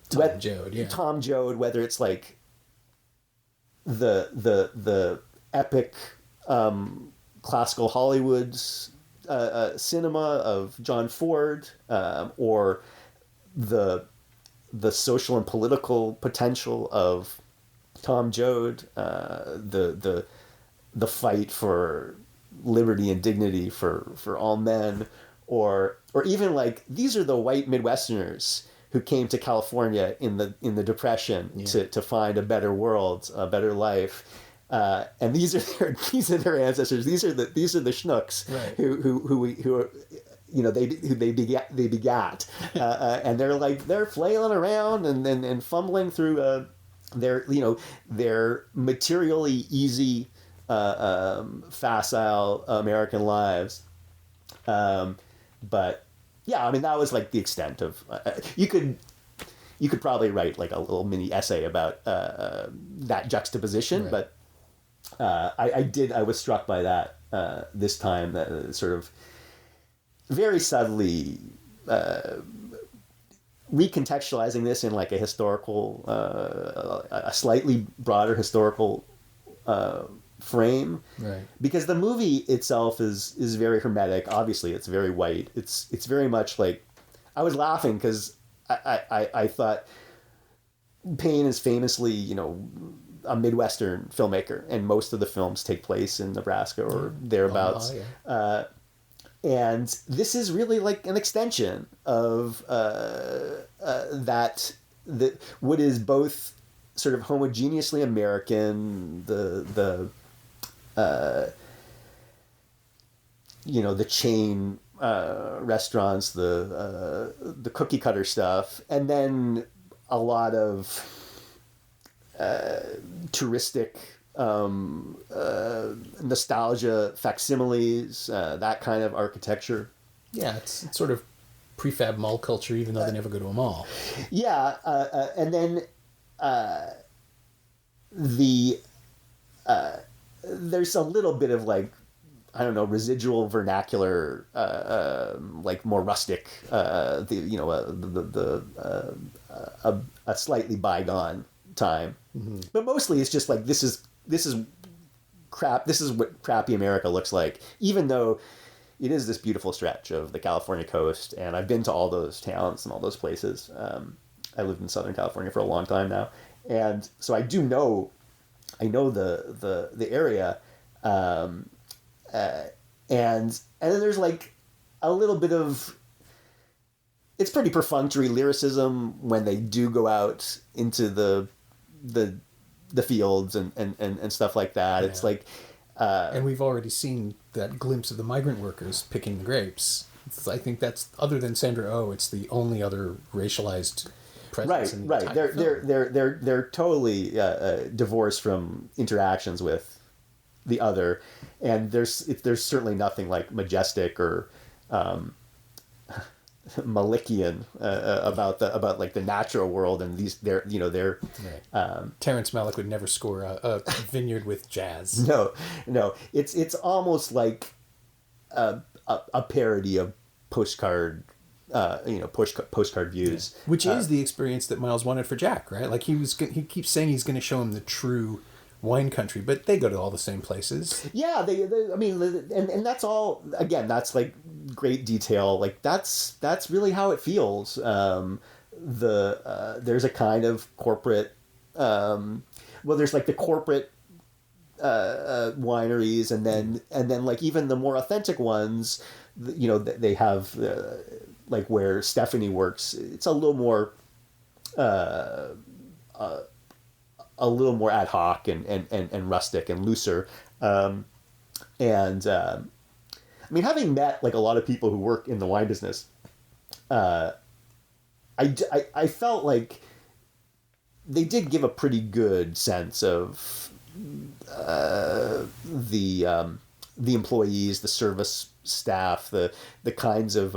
Tom Joad, yeah. Tom Joad, whether it's like the epic classical Hollywood cinema of John Ford, or the social and political potential of Tom Joad, the fight for liberty and dignity for all men, or even like these are the white Midwesterners who came to California in the Depression to find a better world, a better life, and these are their ancestors. These are the schnooks, right, who they begat, and they're flailing around and fumbling through their materially easy, facile American lives, but. Yeah, I mean that was like the extent of. You could probably write like a little mini essay about that juxtaposition, right. But I was struck by that this time. That sort of very subtly recontextualizing this in like a historical, a slightly broader historical frame, right? Because the movie itself is very hermetic. Obviously, it's very white. It's very much like I was laughing because I thought Payne is famously a Midwestern filmmaker, and most of the films take place in Nebraska or thereabouts. And this is really like an extension of what is both sort of homogeneously American, the chain restaurants, the cookie cutter stuff, and then a lot of touristic nostalgia facsimiles, that kind of architecture. Yeah, it's sort of prefab mall culture, even though they never go to a mall. Yeah, and then there's a little bit of like, I don't know, residual vernacular, like more rustic, a slightly bygone time. Mm-hmm. But mostly it's just like this is crap. This is what crappy America looks like, even though it is this beautiful stretch of the California coast, and I've been to all those towns and all those places. I lived in Southern California for a long time now, and so I know the area, and then there's like a little bit of, it's pretty perfunctory lyricism when they do go out into the the fields and stuff like that. Yeah. It's like, and we've already seen that glimpse of the migrant workers picking the grapes. I think that's, other than Sandra Oh, it's the only other racialized presence in the entire film. They're totally divorced from interactions with the other, and there's certainly nothing like majestic or Malikian about like the natural world, and they're Right. Terrence Malick would never score a vineyard with jazz. No, it's almost like a parody of postcard postcard views, which is the experience that Miles wanted for Jack, right? Like he keeps saying he's going to show him the true wine country, but they go to all the same places. Yeah, they I mean, and that's all, again, that's like great detail. Like that's really how it feels. There's a kind of corporate, there's like the corporate wineries, and then like even the more authentic ones, they have like where Stephanie works. It's a little more ad hoc and rustic and looser. I mean, having met like a lot of people who work in the wine business, I felt like they did give a pretty good sense of the employees, the service staff, the kinds of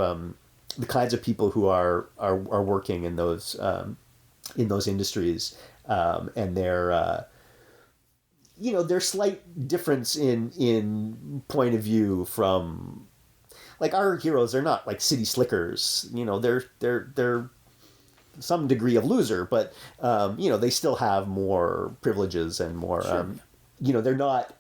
people who are working in those industries, and their slight difference in point of view from, like, our heroes. They're not like city slickers. They're some degree of loser, but they still have more privileges and more. Sure. They're not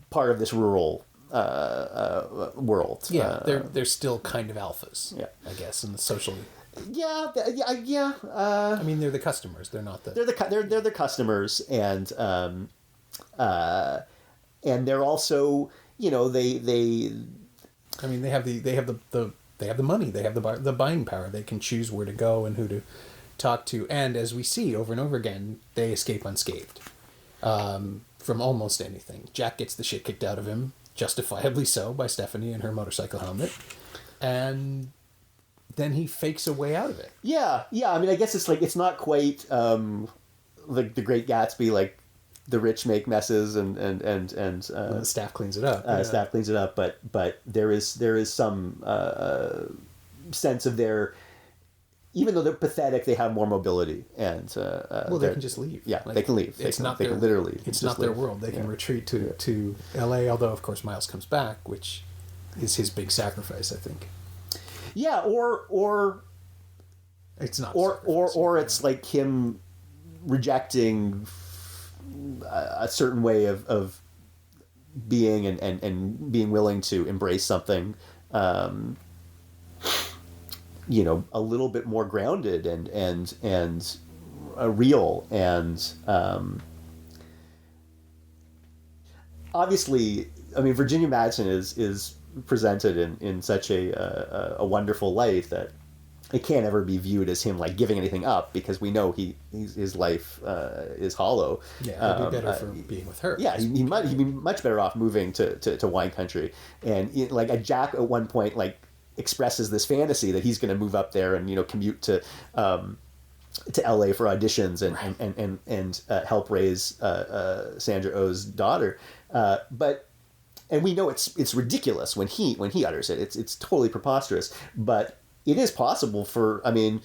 part of this rural world. Yeah, they're still kind of alphas. Yeah, I guess, in the social. Yeah. I mean, they're the customers. They're not the. They're the customers, and they're also, they. I mean, they have the money. They have the buying power. They can choose where to go and who to talk to. And as we see over and over again, they escape unscathed from almost anything. Jack gets the shit kicked out of him, justifiably so, by Stephanie and her motorcycle helmet, and then he fakes a way out of it. Yeah. I mean, I guess it's like, it's not quite like The Great Gatsby, like the rich make messes and the staff cleans it up. Staff cleans it up, but there is some sense of their, even though they're pathetic, they have more mobility, and they can just leave. Yeah, like, they can leave. They can literally. It's not their world. They can retreat to L.A. Although, of course, Miles comes back, which is his big sacrifice, I think. Yeah, or it's not, or it's like him rejecting a certain way of being and being willing to embrace something, a little bit more grounded and real, and obviously, I mean, Virginia Madsen is presented in such a wonderful light that it can't ever be viewed as him like giving anything up, because we know his life is hollow. Yeah, he'd be better for being with her. Yeah, he'd be much better off moving to wine country. And like Jack at one point like expresses this fantasy that he's going to move up there and commute to LA for auditions and help raise Sandra Oh's daughter, and we know it's ridiculous when he utters it. It's totally preposterous, but it is possible for. I mean,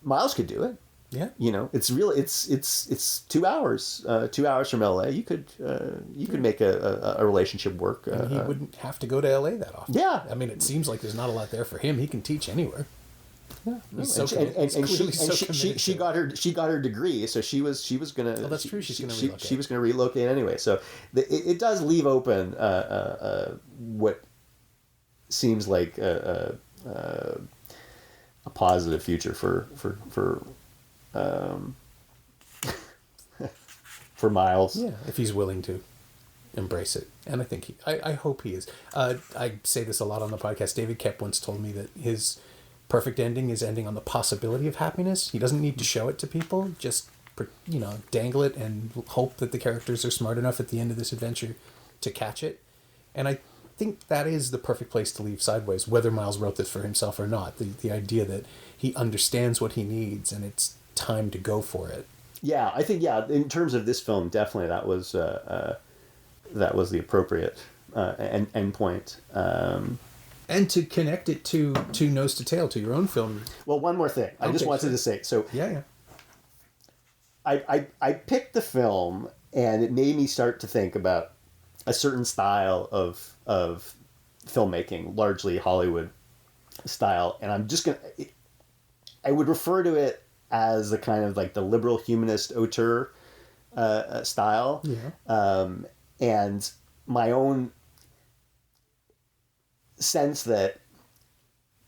Miles could do it. Yeah. It's really it's 2 hours. 2 hours from LA, you could make a relationship work. And he wouldn't have to go to LA that often. Yeah. I mean, it seems like there's not a lot there for him. He can teach anywhere. Yeah. And she got her degree, so she was gonna. Oh, that's true. She's gonna relocate. She was gonna relocate anyway. So it does leave open what seems like a positive future for Miles. Yeah, if he's willing to embrace it, and I think I hope he is. I say this a lot on the podcast. David Kep once told me that his perfect ending is ending on the possibility of happiness. He doesn't need to show it to people. Just, dangle it and hope that the characters are smart enough at the end of this adventure to catch it. And I think that is the perfect place to leave Sideways, whether Miles wrote this for himself or not. The idea that he understands what he needs and it's time to go for it. Yeah, I think, in terms of this film, definitely that was the appropriate end point. And to connect it to Nose to Tail, to your own film. Well, one more thing. I just wanted to say. So yeah. I picked the film, and it made me start to think about a certain style of filmmaking, largely Hollywood style. And I'm just I would refer to it as a kind of like the liberal humanist auteur style. Yeah. And my own sense that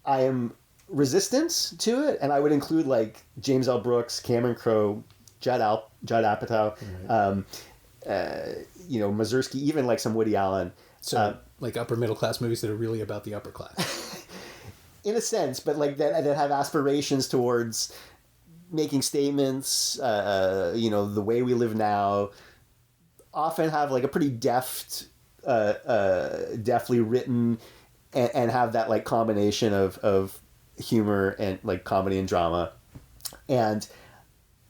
I am resistant to it, and I would include like James L. Brooks, Cameron Crowe, Judd Apatow, right. Mazursky, even like some Woody Allen. So like upper middle class movies that are really about the upper class. In a sense, but like that have aspirations towards making statements, the way we live now, often have like a pretty deftly written and have that like combination of humor and like comedy and drama. And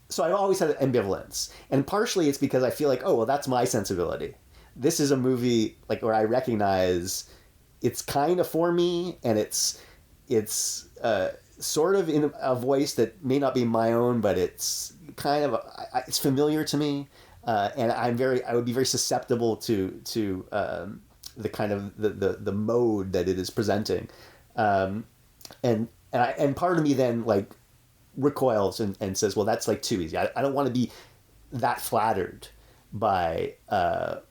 so I've always had an ambivalence. And partially it's because I feel like, oh, well, that's my sensibility. This is a movie like where I recognize it's kind of for me, and it's sort of in a voice that may not be my own, but it's kind of it's familiar to me, and I would be very susceptible to the kind of the mode that it is presenting, and part of me then like recoils and says, well, that's like too easy. I don't want to be that flattered by that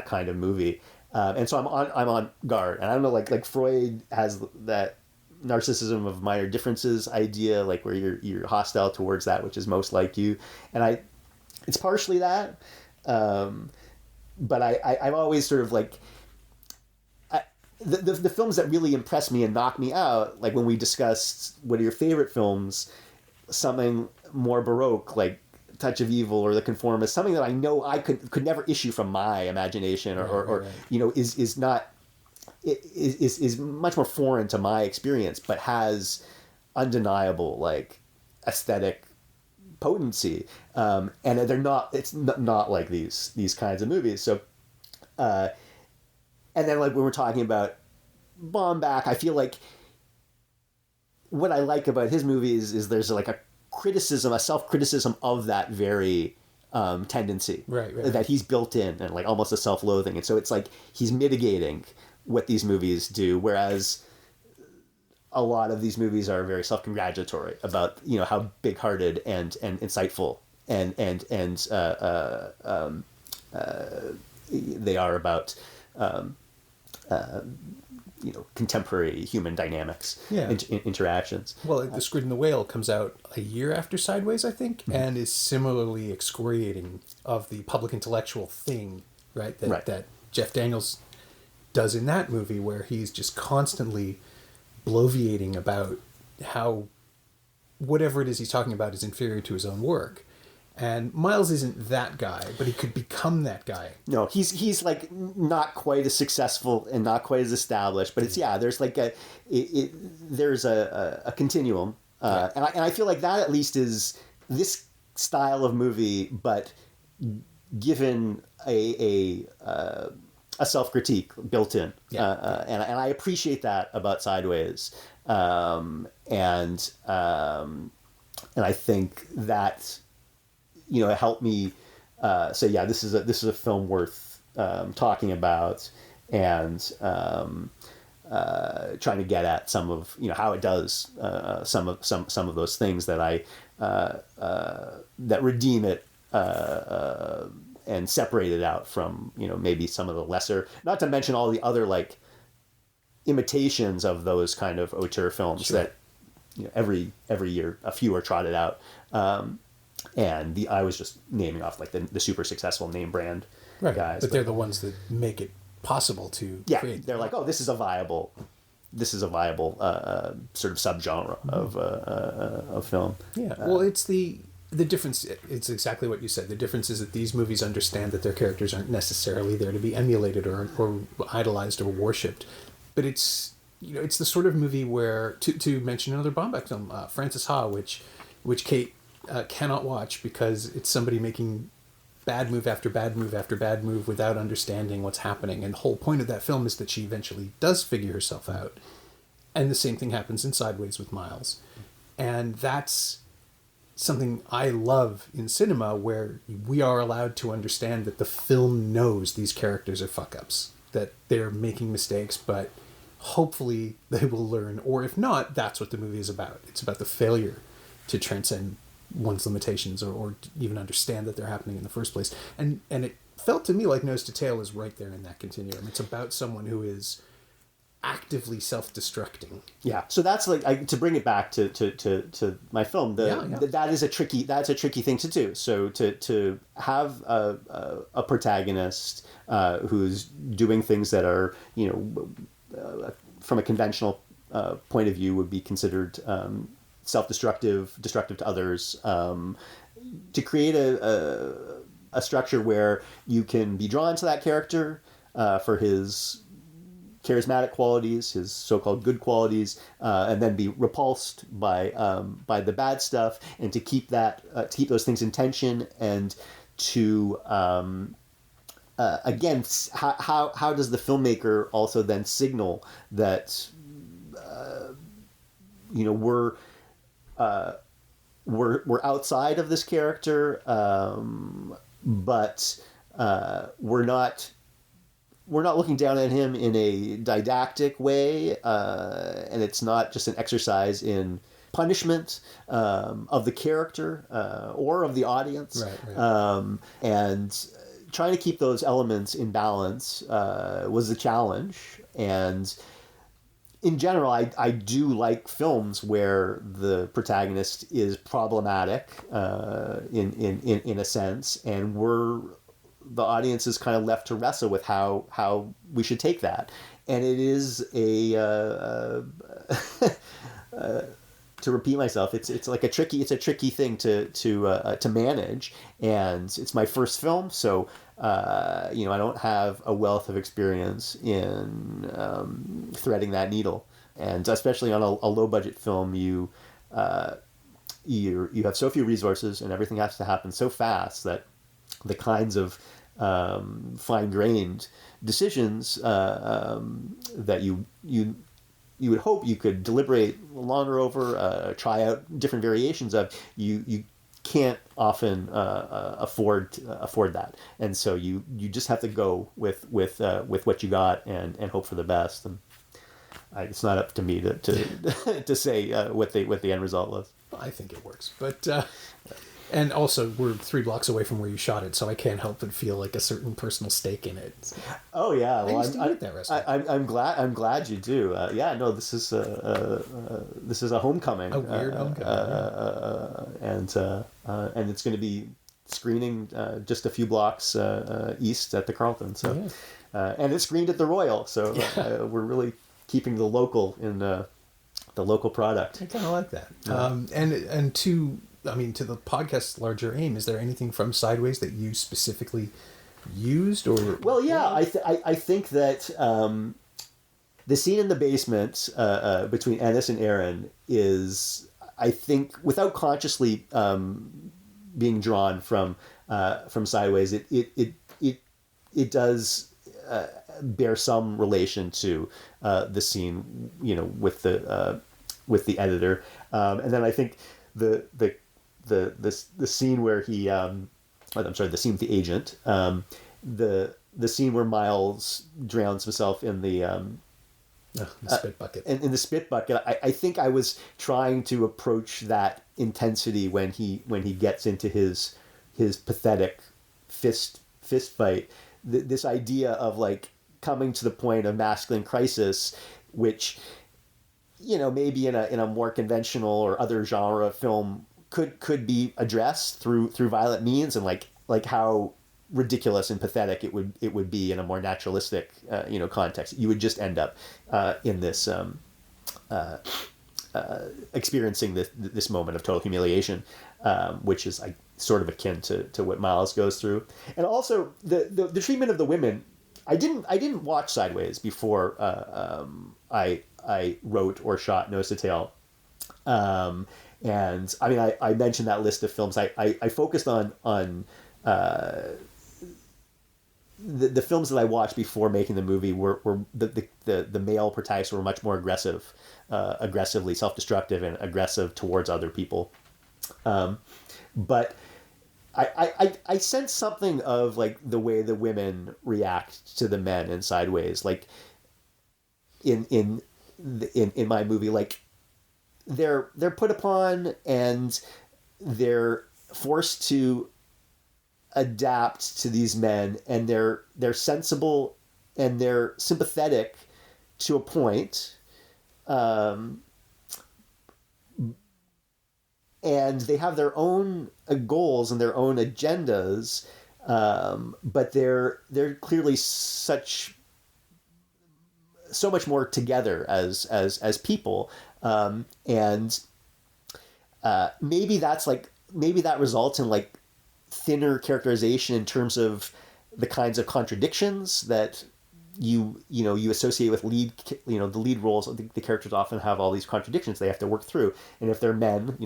kind of movie, and so I'm on guard. And I don't know, like Freud has that narcissism of minor differences idea, like where you're hostile towards that which is most like you, and it's partially that, but I've always sort of like the films that really impress me and knock me out, like when we discussed what are your favorite films, something more Baroque like Touch of Evil or The Conformist, something that I know I could never issue from my imagination or is not is much more foreign to my experience, but has undeniable like aesthetic potency, and they're not. It's not like these kinds of movies. So, and then like when we're talking about Baumbach, I feel like what I like about his movies is there's like a self-criticism of that very tendency, right. that he's built in, and like almost a self-loathing, and so it's like he's mitigating what these movies do, whereas a lot of these movies are very self-congratulatory about how big-hearted and insightful and they are about contemporary human dynamics, interactions. Well, The Squid and the Whale comes out a year after Sideways, I think, and is similarly excoriating of the public intellectual thing, right? That Jeff Daniels does in that movie, where he's just constantly bloviating about how whatever it is he's talking about is inferior to his own work. And Miles isn't that guy, but he could become that guy. No, he's like not quite as successful and not quite as established, but it's there's like there's a continuum, and I feel like that at least is this style of movie, but given a self-critique built in, and I appreciate that about Sideways, and I think that it helped me say, this is a film worth talking about, and trying to get at some of how it does some of those things that that redeem it and separate it out from maybe some of the lesser, not to mention all the other like imitations of those kind of auteur films that every year a few are trotted out, and I was just naming off like the super successful name brand guys, but they're the ones that make it possible to create. They're like, oh, this is a viable this is a viable sort of subgenre of film. Yeah. Well, it's the difference. It's exactly what you said. The difference is that these movies understand that their characters aren't necessarily there to be emulated or idolized or worshipped, but it's it's the sort of movie where to mention another Baumbach film, Francis Ha, which Kate cannot watch because it's somebody making bad move after bad move after bad move without understanding what's happening. And the whole point of that film is that she eventually does figure herself out. And the same thing happens in Sideways with Miles. And that's something I love in cinema, where we are allowed to understand that the film knows these characters are fuck-ups, that they're making mistakes, but hopefully they will learn. Or if not, that's what the movie is about. It's about the failure to transcend one's limitations or even understand that they're happening in the first place. And it felt to me like Nose to Tail is right there in that continuum. It's about someone who is actively self-destructing. Yeah. So that's like, to bring it back to my film, that's a tricky thing to do. So to have a protagonist who's doing things that are, from a conventional point of view would be considered self-destructive, destructive to others, to create a structure where you can be drawn to that character for his charismatic qualities, his so-called good qualities, and then be repulsed by the bad stuff, and to keep those things in tension, and to again, how does the filmmaker also then signal that we're outside of this character, but we're not looking down at him in a didactic way, and it's not just an exercise in punishment of the character or of the audience. Right. And trying to keep those elements in balance was a challenge. And in general, I do like films where the protagonist is problematic in a sense, and the audience is kind of left to wrestle with how we should take that. And it is to repeat myself, it's like a tricky thing to manage, and it's my first film, so I don't have a wealth of experience in threading that needle, and especially on a low budget film, you have so few resources, and everything has to happen so fast that the kinds of fine-grained decisions that you would hope you could deliberate longer over, try out different variations of, you can't often afford that, and so you just have to go with what you got and hope for the best. And it's not up to me to say what the end result was. I think it works, but and also we're 3 blocks away from where you shot it, so I can't help but feel like a certain personal stake in it. Oh yeah, well, I used to eat that restaurant. I'm glad you do. This is a homecoming. A weird homecoming. And it's going to be screening just a few blocks east at the Carlton. So, and it's screened at the Royal. So we're really keeping the local in the local product. I kind of like that. And to the podcast's larger aim, is there anything from Sideways that you specifically used or? Well, yeah, I think that the scene in the basement between Ennis and Aaron is, I think, without consciously being drawn from Sideways, it does bear some relation to the scene, with the editor, and then I think the scene where he, the scene with the agent, the scene where Miles drowns himself in the spit bucket. In the spit bucket, I think I was trying to approach that intensity when he gets into his pathetic fist fight. This idea of like coming to the point of masculine crisis, which, maybe in a more conventional or other genre film could be addressed through violent means, and like how ridiculous and pathetic it would be in a more naturalistic context. You would just end up in this experiencing this moment of total humiliation, which is sort of akin to what Miles goes through. And also the treatment of the women. I didn't watch Sideways before I wrote or shot Nose to Tail. And I mean, I mentioned that list of films. I focused on the films that I watched before making the movie were the male protagonists were much more aggressively self-destructive and aggressive towards other people. But I sense something of like the way the women react to the men in Sideways, like in my movie, like they're put upon and they're forced to adapt to these men, and they're sensible and they're sympathetic to a point, and they have their own goals and their own agendas, but they're clearly so much more together as people, and maybe that results in like thinner characterization in terms of the kinds of contradictions that you associate with the lead roles. The characters often have all these contradictions they have to work through, and if they're men,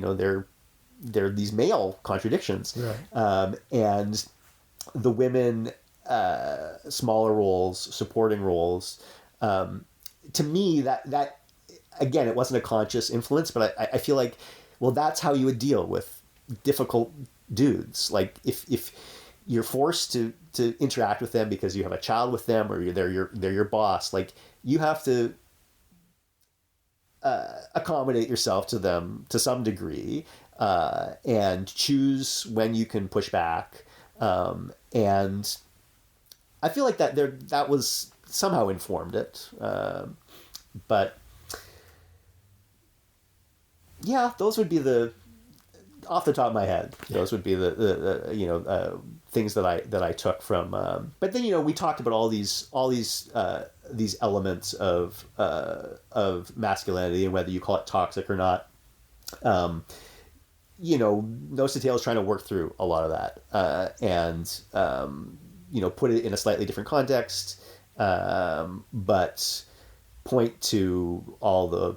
they're these male contradictions, right. And the women, smaller roles, supporting roles. To me, that again, it wasn't a conscious influence, but I feel like, well, that's how you would deal with difficult dudes. Like if you're forced to interact with them because you have a child with them, or they're your boss, like you have to accommodate yourself to them to some degree, and choose when you can push back. And I feel like that was somehow informed it. But yeah, those would be off the top of my head, those would be the things that I took from. But then we talked about all these elements of masculinity and whether you call it toxic or not. Nose to Tail is trying to work through a lot of that, and put it in a slightly different context, but point to all the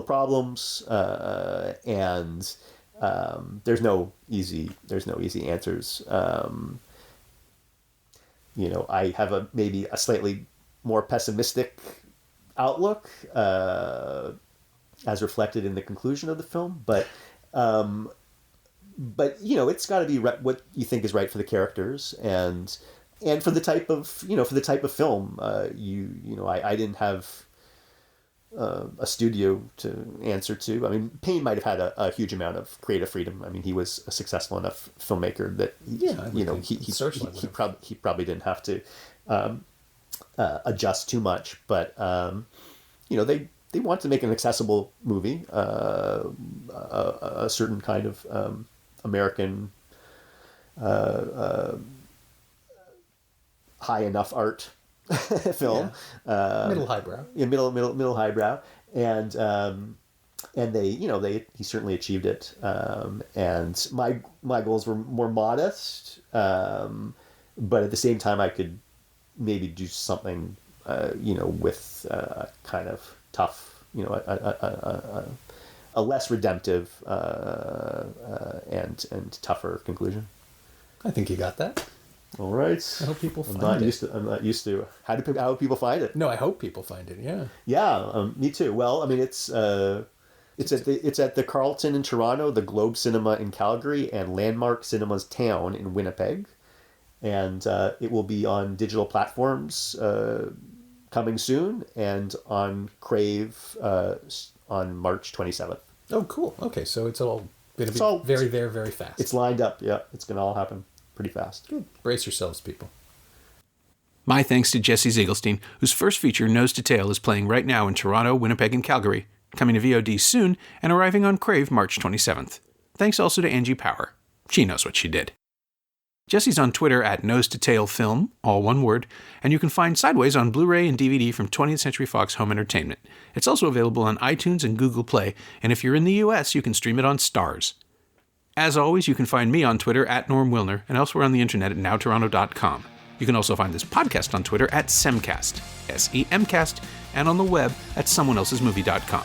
problems, and there's no easy answers. I have maybe a slightly more pessimistic outlook, as reflected in the conclusion of the film, but it's got to be what you think is right for the characters and for the type of film. I didn't have a studio to answer to. I mean, Payne might have had a huge amount of creative freedom. I mean, he was a successful enough filmmaker that he probably didn't have to adjust too much. But they want to make an accessible movie, a certain kind of American high enough art film, middle highbrow. Yeah, middle highbrow, and he certainly achieved it. And my goals were more modest, but at the same time, I could maybe do something, with kind of tough, a less redemptive and tougher conclusion. I think you got that. All right. I hope people find it. I'm not used to how do people find it? No, I hope people find it. Yeah. Yeah, me too. Well, I mean, it's at the Carlton in Toronto, the Globe Cinema in Calgary, and Landmark Cinemas Town in Winnipeg, and it will be on digital platforms coming soon, and on Crave on March 27th. Oh, cool. Okay, so it's all going to be very fast. It's lined up. Yeah, it's going to all happen pretty fast. Good. Brace yourselves, people. My thanks to Jesse Zigelstein, whose first feature, Nose to Tail, is playing right now in Toronto, Winnipeg, and Calgary, coming to VOD soon, and arriving on Crave March 27th. Thanks also to Angie Power. She knows what she did. Jesse's on Twitter at Nose to Tail Film, all one word, and you can find Sideways on Blu-ray and DVD from 20th Century Fox Home Entertainment. It's also available on iTunes and Google Play, and if you're in the US, you can stream it on Starz. As always, you can find me on Twitter at Norm Wilner and elsewhere on the internet at nowtoronto.com. You can also find this podcast on Twitter at Semcast, S-E-M-Cast, and on the web at someoneelsesmovie.com.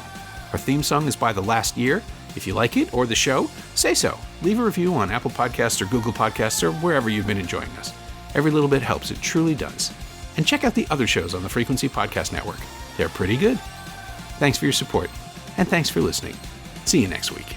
Our theme song is by The Last Year. If you like it or the show, say so. Leave a review on Apple Podcasts or Google Podcasts or wherever you've been enjoying us. Every little bit helps, it truly does. And check out the other shows on the Frequency Podcast Network. They're pretty good. Thanks for your support, and thanks for listening. See you next week.